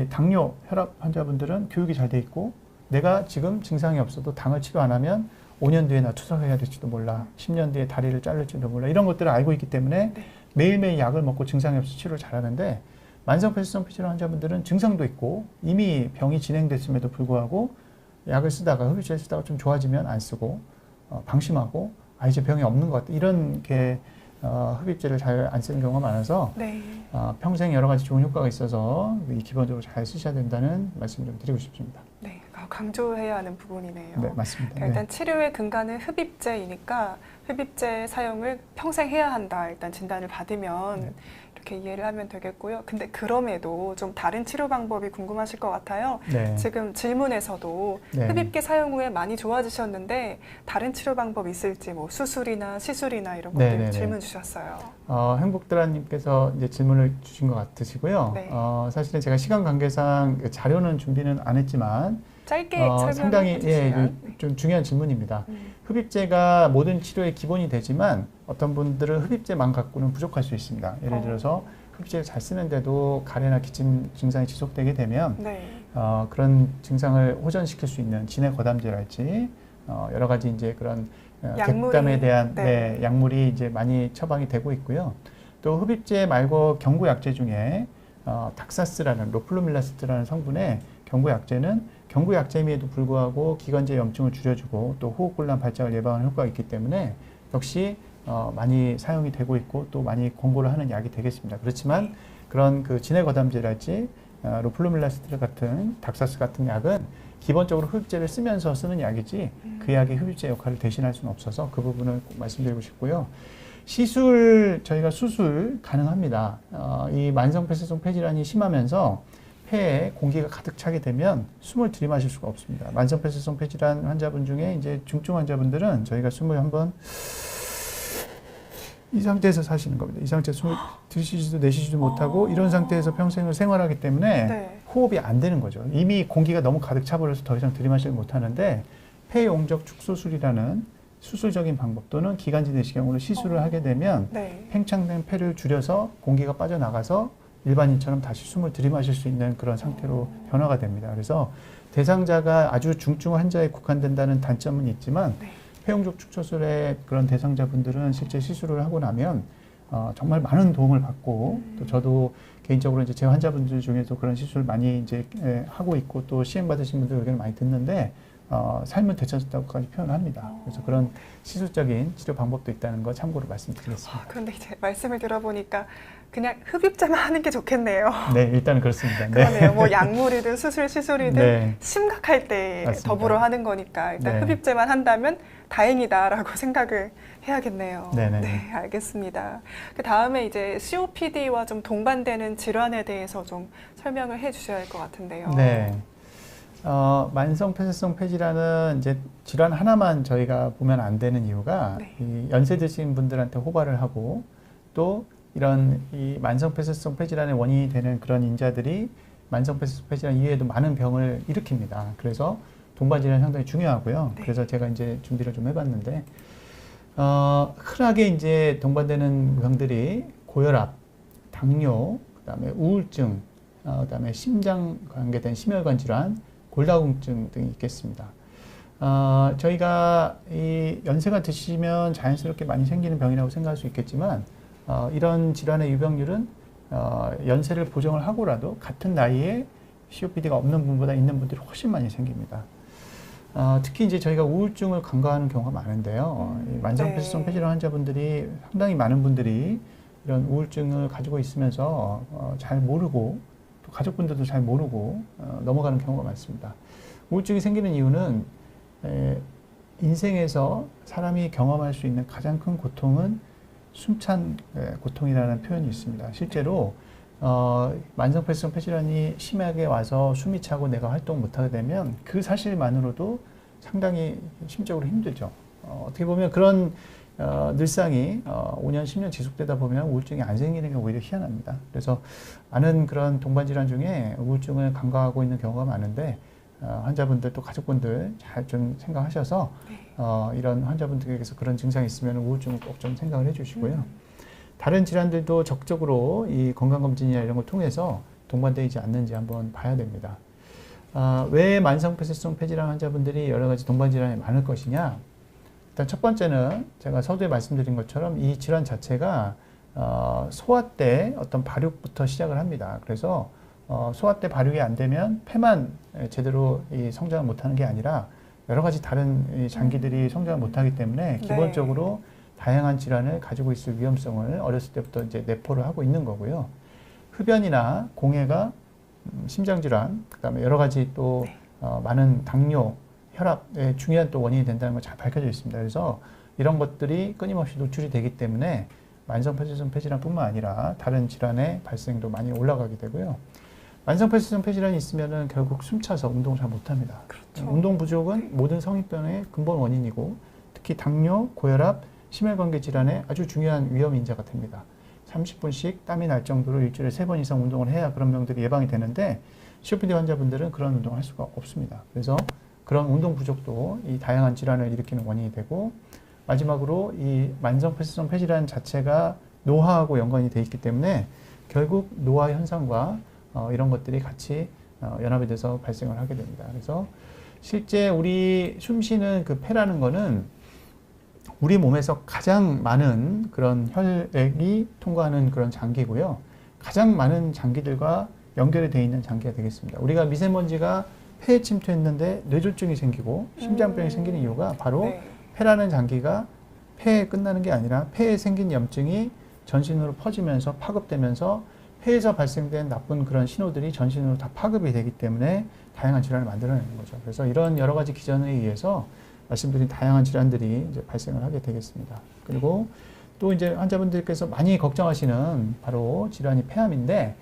당뇨, 혈압 환자분들은 교육이 잘 돼 있고 내가 지금 증상이 없어도 당을 치료 안 하면 5년 뒤에 나 투석해야 될지도 몰라. 10년 뒤에 다리를 자를지도 몰라. 이런 것들을 알고 있기 때문에 매일매일 약을 먹고 증상이 없어 치료를 잘하는데 만성폐쇄성 폐질환 환자분들은 증상도 있고 이미 병이 진행됐음에도 불구하고 약을 쓰다가 흡입제를 쓰다가 좀 좋아지면 안 쓰고 방심하고 이제 병이 없는 것 같다. 이런 게 흡입제를 잘 안 쓰는 경우가 많아서 평생 여러 가지 좋은 효과가 있어서 기본적으로 잘 쓰셔야 된다는 말씀 좀 드리고 싶습니다. 네, 강조해야 하는 부분이네요. 네, 맞습니다. 일단 치료의 근간은 흡입제이니까 흡입제 사용을 평생 해야 한다. 일단 진단을 받으면 이렇게 이해를 하면 되겠고요. 근데 그럼에도 좀 다른 치료 방법이 궁금하실 것 같아요. 지금 질문에서도 흡입기 사용 후에 많이 좋아지셨는데 다른 치료 방법 있을지 뭐 수술이나 시술이나 이런 것들 질문 주셨어요. 행복드라님께서 이제 질문을 주신 것 같으시고요. 사실은 제가 시간 관계상 자료는 준비는 안 했지만 짧게 설명해 상당히 주시면 좀 중요한 질문입니다. 흡입제가 모든 치료의 기본이 되지만 어떤 분들은 흡입제만 갖고는 부족할 수 있습니다. 예를 들어서 흡입제를 잘 쓰는데도 가래나 기침 증상이 지속되게 되면 그런 증상을 호전시킬 수 있는 진해 거담제랄지 여러 가지 이제 그런 객감에 대한 약물이 이제 많이 처방이 되고 있고요. 또 흡입제 말고 경구약제 중에 닥사스라는 로플루밀라스트라는 성분의 경구약제는 경구약제임에도 불구하고 기관지의 염증을 줄여주고 또 호흡곤란 발작을 예방하는 효과가 있기 때문에 역시 많이 사용이 되고 있고 또 많이 권고를 하는 약이 되겠습니다. 그렇지만 그런 그 진해거담제랄지 로플루밀라스트 같은 닥사스 같은 약은 기본적으로 흡입제를 쓰면서 쓰는 약이지 그 약이 흡입제 역할을 대신할 수는 없어서 그 부분을 꼭 말씀드리고 싶고요. 저희가 수술 가능합니다. 이 만성폐쇄성 폐질환이 심하면서 폐에 공기가 가득 차게 되면 숨을 들이마실 수가 없습니다. 만성폐쇄성 폐질환 환자분 중에 이제 중증 환자분들은 저희가 숨을 한번 이 상태에서 사시는 겁니다. 이 상태에서 숨을 들이쉬지도 내쉬지도 못하고 이런 상태에서 평생을 생활하기 때문에 호흡이 안 되는 거죠. 이미 공기가 너무 가득 차버려서 더 이상 들이마시지 못하는데 폐용적 축소술이라는 수술적인 방법 또는 기관지 내시경으로 시술을 하게 되면 네. 팽창된 폐를 줄여서 공기가 빠져나가서 일반인처럼 다시 숨을 들이마실 수 있는 그런 상태로 변화가 됩니다. 그래서 대상자가 아주 중증 환자에 국한된다는 단점은 있지만 네. 폐용족 축소술의 그런 대상자분들은 실제 시술을 하고 나면 정말 많은 도움을 받고 또 저도 개인적으로 이제 제 환자분들 중에도 그런 시술 많이 이제 하고 있고 또 시행 받으신 분들 의견을 많이 듣는데 삶은 되찾았다고까지 표현합니다. 그래서 그런 시술적인 치료 방법도 있다는 거 참고로 말씀드리겠습니다. 그런데 이제 말씀을 들어보니까 그냥 흡입자만 하는 게 좋겠네요. 네, 일단은 그렇습니다. 네. 그러네요. 뭐 약물이든 수술, 시술이든 네. 심각할 때 맞습니다. 더불어 하는 거니까 일단 네. 흡입제만 한다면 다행이다라고 생각을 해야겠네요. 네네. 네, 알겠습니다. 그 다음에 이제 COPD와 좀 동반되는 질환에 대해서 좀 설명을 해주셔야 할 것 같은데요. 네. 만성 폐쇄성 폐질환은 이제 질환 하나만 저희가 보면 안 되는 이유가 네. 이 연세 드신 분들한테 호발을 하고 또 이런 이 만성 폐쇄성 폐질환의 원인이 되는 그런 인자들이 만성 폐쇄성 폐질환 이외에도 많은 병을 일으킵니다. 그래서 동반 질환이 상당히 중요하고요. 네. 그래서 제가 이제 준비를 좀 해봤는데 흔하게 이제 동반되는 병들이 고혈압, 당뇨, 그다음에 우울증, 그다음에 심장 관계된 심혈관 질환, 골다공증 등이 있겠습니다. 저희가 이 연세가 드시면 자연스럽게 많이 생기는 병이라고 생각할 수 있겠지만 이런 질환의 유병률은 연세를 보정을 하고라도 같은 나이에 COPD가 없는 분보다 있는 분들이 훨씬 많이 생깁니다. 특히 이제 저희가 우울증을 간과하는 경우가 많은데요. 이 만성 폐쇄성 폐질환 환자분들이 상당히 많은 분들이 이런 우울증을 가지고 있으면서 잘 모르고 또 가족분들도 잘 모르고 넘어가는 경우가 많습니다. 우울증이 생기는 이유는 인생에서 사람이 경험할 수 있는 가장 큰 고통은 숨찬 고통이라는 표현이 있습니다. 실제로 만성 폐쇄성 폐질환이 심하게 와서 숨이 차고 내가 활동을 못하게 되면 그 사실만으로도 상당히 심적으로 힘들죠. 어떻게 보면 그런 늘상이 5년, 10년 지속되다 보면 우울증이 안 생기는 게 오히려 희한합니다. 그래서 많은 그런 동반질환 중에 우울증을 간과하고 있는 경우가 많은데 환자분들 또 가족분들 잘 좀 생각하셔서 이런 환자분들에게서 그런 증상이 있으면 우울증을 꼭 좀 생각을 해주시고요. 다른 질환들도 적극적으로 이 건강검진이나 이런 걸 통해서 동반되지 않는지 한번 봐야 됩니다. 왜 만성폐쇄성 폐질환 환자분들이 여러 가지 동반질환이 많을 것이냐? 일단 첫 번째는 제가 서두에 말씀드린 것처럼 이 질환 자체가 소화 때 어떤 발육부터 시작을 합니다. 그래서 소화 때 발육이 안 되면 폐만 제대로 이 성장을 못하는 게 아니라 여러 가지 다른 이 장기들이 성장을 못하기 때문에 기본적으로 다양한 질환을 가지고 있을 위험성을 어렸을 때부터 이제 내포를 하고 있는 거고요. 흡연이나 공해가 심장질환, 그다음에 여러 가지 또 많은 당뇨, 혈압의 중요한 또 원인이 된다는 건 잘 밝혀져 있습니다. 그래서 이런 것들이 끊임없이 노출이 되기 때문에 만성폐쇄성 폐질환뿐만 아니라 다른 질환의 발생도 많이 올라가게 되고요. 만성폐쇄성 폐질환이 있으면은 결국 숨차서 운동을 잘 못합니다. 그렇죠. 운동 부족은 모든 성인병의 근본 원인이고 특히 당뇨, 고혈압, 심혈관계 질환의 아주 중요한 위험 인자가 됩니다. 30분씩 땀이 날 정도로 일주일에 3번 이상 운동을 해야 그런 병들이 예방이 되는데 COPD 환자분들은 그런 운동을 할 수가 없습니다. 그래서 그런 운동 부족도 이 다양한 질환을 일으키는 원인이 되고 마지막으로 이 만성폐쇄성 폐질환 자체가 노화하고 연관이 돼 있기 때문에 결국 노화 현상과 이런 것들이 같이 연합이 돼서 발생을 하게 됩니다. 그래서 실제 우리 숨쉬는 그 폐라는 거는 우리 몸에서 가장 많은 그런 혈액이 통과하는 그런 장기고요. 가장 많은 장기들과 연결이 되어 있는 장기가 되겠습니다. 우리가 미세먼지가 폐에 침투했는데 뇌졸중이 생기고 심장병이 생기는 이유가 바로 폐라는 장기가 폐에 끝나는 게 아니라 폐에 생긴 염증이 전신으로 퍼지면서 파급되면서 폐에서 발생된 나쁜 그런 신호들이 전신으로 다 파급이 되기 때문에 다양한 질환을 만들어내는 거죠. 그래서 이런 여러 가지 기전에 의해서 말씀드린 다양한 질환들이 이제 발생을 하게 되겠습니다. 그리고 또 이제 환자분들께서 많이 걱정하시는 바로 질환이 폐암인데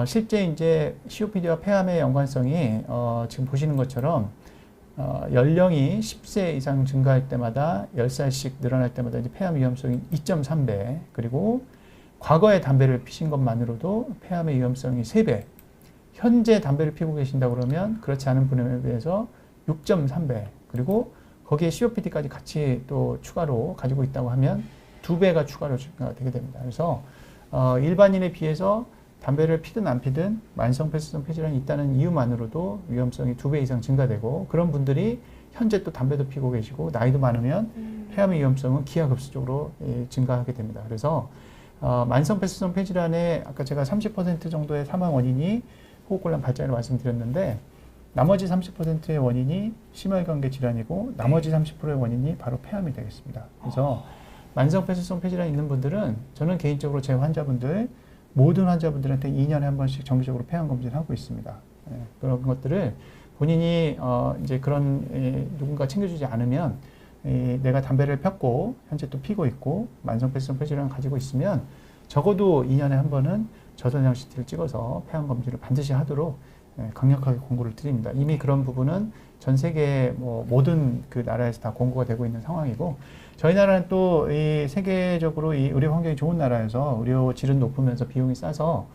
실제 이제 COPD와 폐암의 연관성이 지금 보시는 것처럼 연령이 10세 이상 증가할 때마다 10살씩 늘어날 때마다 이제 폐암 위험성이 2.3배 그리고 과거에 담배를 피신 것만으로도 폐암의 위험성이 3배 현재 담배를 피우고 계신다 그러면 그렇지 않은 분에 비해서 6.3배 그리고 거기에 COPD까지 같이 또 추가로 가지고 있다고 하면 2배가 추가로 증가되게 됩니다. 그래서 일반인에 비해서 담배를 피든 안 피든 만성 폐쇄성 폐질환이 있다는 이유만으로도 위험성이 2배 이상 증가되고, 그런 분들이 현재 또 담배도 피고 계시고 나이도 많으면 폐암의 위험성은 기하급수적으로 증가하게 됩니다. 그래서 만성 폐쇄성 폐질환의 아까 제가 30% 정도의 사망 원인이 호흡곤란 발작을 말씀드렸는데, 나머지 30%의 원인이 심혈관계 질환이고 나머지 30%의 원인이 바로 폐암이 되겠습니다. 그래서 만성 폐쇄성 폐질환이 있는 분들은 저는 개인적으로 제 환자분들 모든 환자분들한테 2년에 한 번씩 정기적으로 폐암 검진을 하고 있습니다. 그런 것들을 본인이 이제 그런 누군가 챙겨주지 않으면 내가 담배를 폈고 현재 또 피고 있고 만성 폐쇄성 폐질환을 가지고 있으면 적어도 2년에 한 번은 저선형 CT를 찍어서 폐암 검진을 반드시 하도록 강력하게 권고를 드립니다. 이미 그런 부분은 전 세계 모든 그 나라에서 다 권고가 되고 있는 상황이고, 저희 나라는 또 이 세계적으로 이 의료 환경이 좋은 나라에서 의료 질은 높으면서 비용이 싸서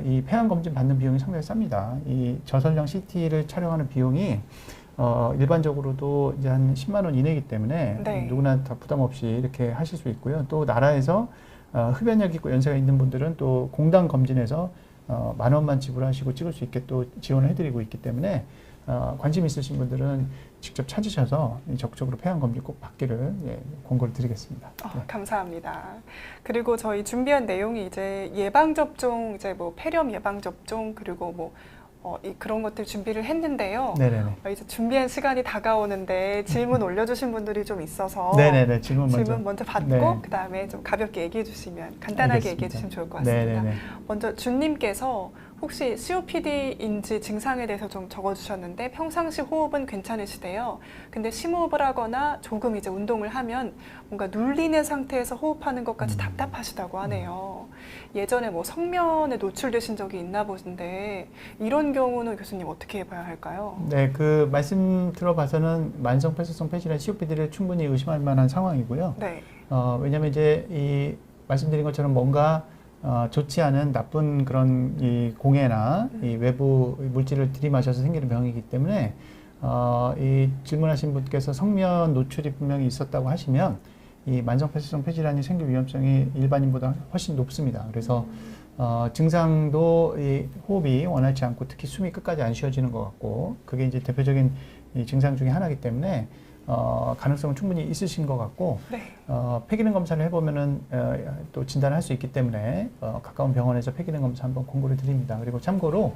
이 폐암 검진 받는 비용이 상당히 쌉니다. 이 저선형 CT를 촬영하는 비용이 일반적으로도 이제 한 10만 원 이내이기 때문에 네. 누구나 다 부담 없이 이렇게 하실 수 있고요. 또 나라에서 흡연력 있고 연세가 있는 분들은 또 공당 검진에서 10,000원만 지불하시고 찍을 수 있게 또 지원을 해드리고 있기 때문에 관심 있으신 분들은 직접 찾으셔서 적극적으로 폐암 검진 꼭 받기를 권고를 드리겠습니다. 네. 감사합니다. 그리고 저희 준비한 내용이 이제 예방 접종, 이제 뭐 폐렴 예방 접종, 그리고 그런 것들 준비를 했는데요. 네네네. 이제 준비한 시간이 다가오는데 질문 올려주신 분들이 좀 있어서 네네네. 질문 먼저 받고 네. 그 다음에 좀 가볍게 얘기해 주시면, 간단하게 알겠습니다. 얘기해 주시면 좋을 것 같습니다. 네네네. 먼저 준님께서 혹시 COPD인지 증상에 대해서 좀 적어주셨는데, 평상시 호흡은 괜찮으시대요. 근데 심호흡을 하거나 조금 이제 운동을 하면 뭔가 눌리는 상태에서 호흡하는 것까지 답답하시다고 하네요. 예전에 뭐 성면에 노출되신 적이 있나 보신데, 이런 경우는 교수님 어떻게 봐야 할까요? 네, 그 말씀 들어봐서는 만성 폐쇄성 폐질환 COPD를 충분히 의심할 만한 상황이고요. 네. 왜냐하면 이제 이 말씀드린 것처럼 뭔가 좋지 않은 나쁜 그런 이 공해나 이 외부 물질을 들이마셔서 생기는 병이기 때문에 이 질문하신 분께서 성면 노출이 분명히 있었다고 하시면 이 만성 폐쇄성 폐질환이 생길 위험성이 일반인보다 훨씬 높습니다. 그래서 증상도 이 호흡이 원활치 않고 특히 숨이 끝까지 안 쉬어지는 것 같고, 그게 이제 대표적인 이 증상 중에 하나이기 때문에 가능성은 충분히 있으신 것 같고, 네. 폐기능 검사를 해보면은 또 진단할 수 있기 때문에 가까운 병원에서 폐기능 검사 한번 권고를 드립니다. 그리고 참고로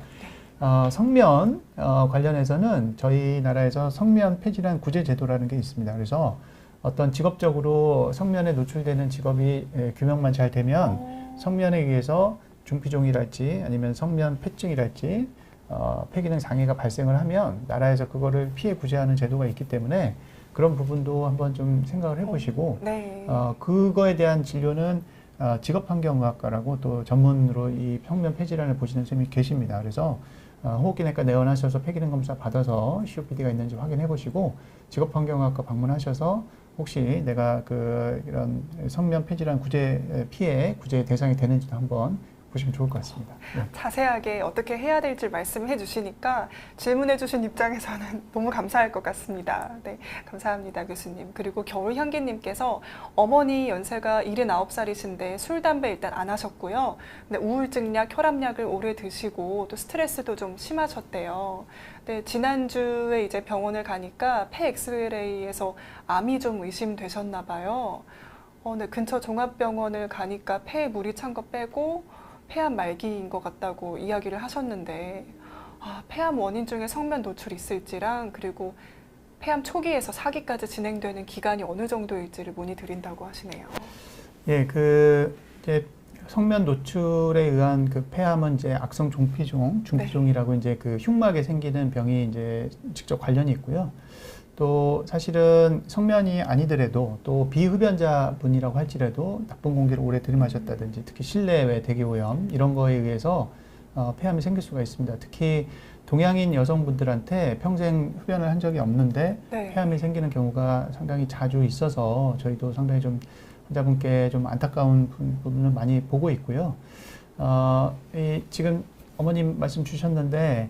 성면 관련해서는 저희 나라에서 성면 폐질환 구제 제도라는 게 있습니다. 그래서 어떤 직업적으로 성면에 노출되는 직업이 규명만 잘 되면 성면에 의해서 중피종이랄지 아니면 성면 폐증이랄지 폐기능 장애가 발생을 하면 나라에서 그거를 피해 구제하는 제도가 있기 때문에 그런 부분도 한번 좀 생각을 해보시고, 네. 그거에 대한 진료는 직업환경의학과라고 또 전문으로 이 평면 폐질환을 보시는 선생님이 계십니다. 그래서 호흡기내과 내원하셔서 폐기능 검사 받아서 COPD가 있는지 확인해 보시고, 직업환경의학과 방문하셔서 혹시 내가 이런 성면 폐질환 피해 구제 대상이 되는지도 한번 보시면 좋을 것 같습니다. 네. 자세하게 어떻게 해야 될지 말씀해 주시니까 질문해 주신 입장에서는 너무 감사할 것 같습니다. 네, 감사합니다, 교수님. 그리고 겨울향기님께서 어머니 연세가 79살이신데 술, 담배 일단 안 하셨고요. 근데 우울증약, 혈압약을 오래 드시고 또 스트레스도 좀 심하셨대요. 네, 지난주에 이제 병원을 가니까 폐 엑스레이에서 암이 좀 의심되셨나 봐요. 네, 근처 종합병원을 가니까 폐에 물이 찬 거 빼고 폐암 말기인 것 같다고 이야기를 하셨는데, 폐암 원인 중에 성면 노출이 있을지랑, 그리고 폐암 초기에서 사기까지 진행되는 기간이 어느 정도일지를 문의드린다고 하시네요. 예, 이제 성면 노출에 의한 그 폐암은 이제 악성 종피종, 중피종이라고 네. 이제 그 흉막에 생기는 병이 이제 직접 관련이 있고요. 또 사실은 성면이 아니더라도 또 비흡연자 분이라고 할지라도 나쁜 공기를 오래 들이마셨다든지 특히 실내외 대기오염 이런 거에 의해서 폐암이 생길 수가 있습니다. 특히 동양인 여성분들한테 평생 흡연을 한 적이 없는데 네. 폐암이 생기는 경우가 상당히 자주 있어서 저희도 상당히 좀 환자분께 좀 안타까운 부분을 많이 보고 있고요. 지금 어머님 말씀 주셨는데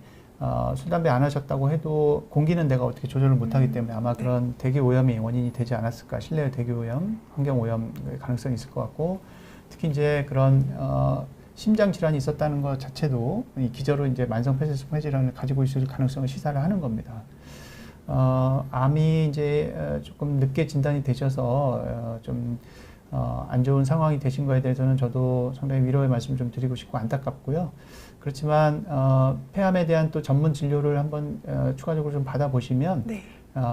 술, 담배 안 하셨다고 해도 공기는 내가 어떻게 조절을 못하기 때문에 아마 그런 대기 오염이 원인이 되지 않았을까. 실내 대기 오염, 환경 오염 가능성이 있을 것 같고, 특히 이제 그런 심장 질환이 있었다는 것 자체도 이 기저로 이제 만성 폐쇄성 폐질환을 가지고 있을 가능성을 시사를 하는 겁니다. 암이 이제 조금 늦게 진단이 되셔서 좀 안 좋은 상황이 되신 거에 대해서는 저도 상당히 위로의 말씀 좀 드리고 싶고 안타깝고요. 그렇지만 폐암에 대한 또 전문 진료를 한번 추가적으로 좀 받아보시면 네.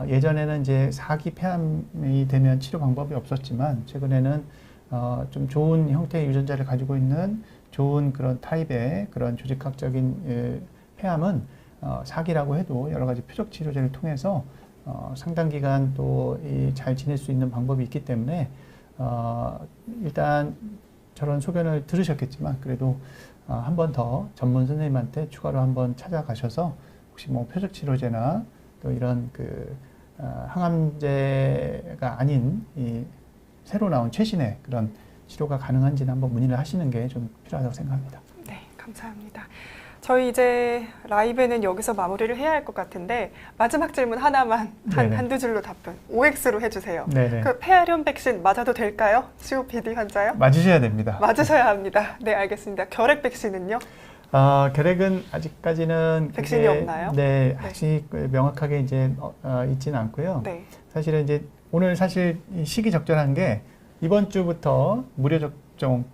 예전에는 이제 4기 폐암이 되면 치료 방법이 없었지만 최근에는 좀 좋은 형태의 유전자를 가지고 있는 좋은 그런 타입의 그런 조직학적인 폐암은 4기라고 해도 여러 가지 표적 치료제를 통해서 상당 기간 또 잘 지낼 수 있는 방법이 있기 때문에 일단 저런 소견을 들으셨겠지만 그래도 한 번 더 전문 선생님한테 추가로 한번 찾아가셔서 혹시 뭐 표적 치료제나 또 이런 그 항암제가 아닌 이 새로 나온 최신의 그런 치료가 가능한지는 한번 문의를 하시는 게 좀 필요하다고 생각합니다. 네, 감사합니다. 저희 이제 라이브는 여기서 마무리를 해야 할 것 같은데 마지막 질문 하나만 네네. 한두 줄로 답변 OX로 해주세요. 네네. 그 폐활염 백신 맞아도 될까요? COPD 환자요? 맞으셔야 됩니다. 맞으셔야 합니다. 네, 알겠습니다. 결핵 백신은요? 결핵은 아직까지는 백신이 없나요? 네, 네. 아직 명확하게 이제 있지는 않고요. 네. 사실은 이제 오늘 사실 이 시기 적절한 게 이번 주부터 무료 접종,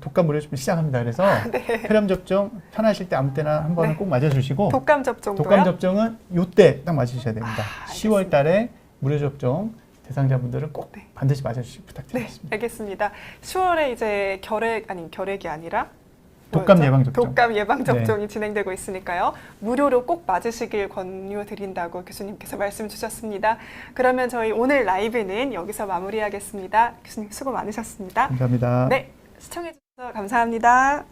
독감 무료 접종 시작합니다. 그래서 네. 폐렴 접종 편하실 때 아무 때나 한 번은 네. 꼭 맞아주시고 독감 접종도요? 독감 접종은 이때 딱 맞으셔야 됩니다. 알겠습니다. 10월 달에 무료 접종 대상자분들은 꼭 네. 반드시 맞아주시기 네, 부탁드리겠습니다. 알겠습니다. 10월에 이제 결핵이 아니라 독감 뭐였죠? 예방 접종. 독감 예방 접종이 진행되고 있으니까요. 무료로 꼭 맞으시길 권유드린다고 교수님께서 말씀 주셨습니다. 그러면 저희 오늘 라이브는 여기서 마무리하겠습니다. 교수님 수고 많으셨습니다. 감사합니다. 네, 시청해 주셔서 감사합니다.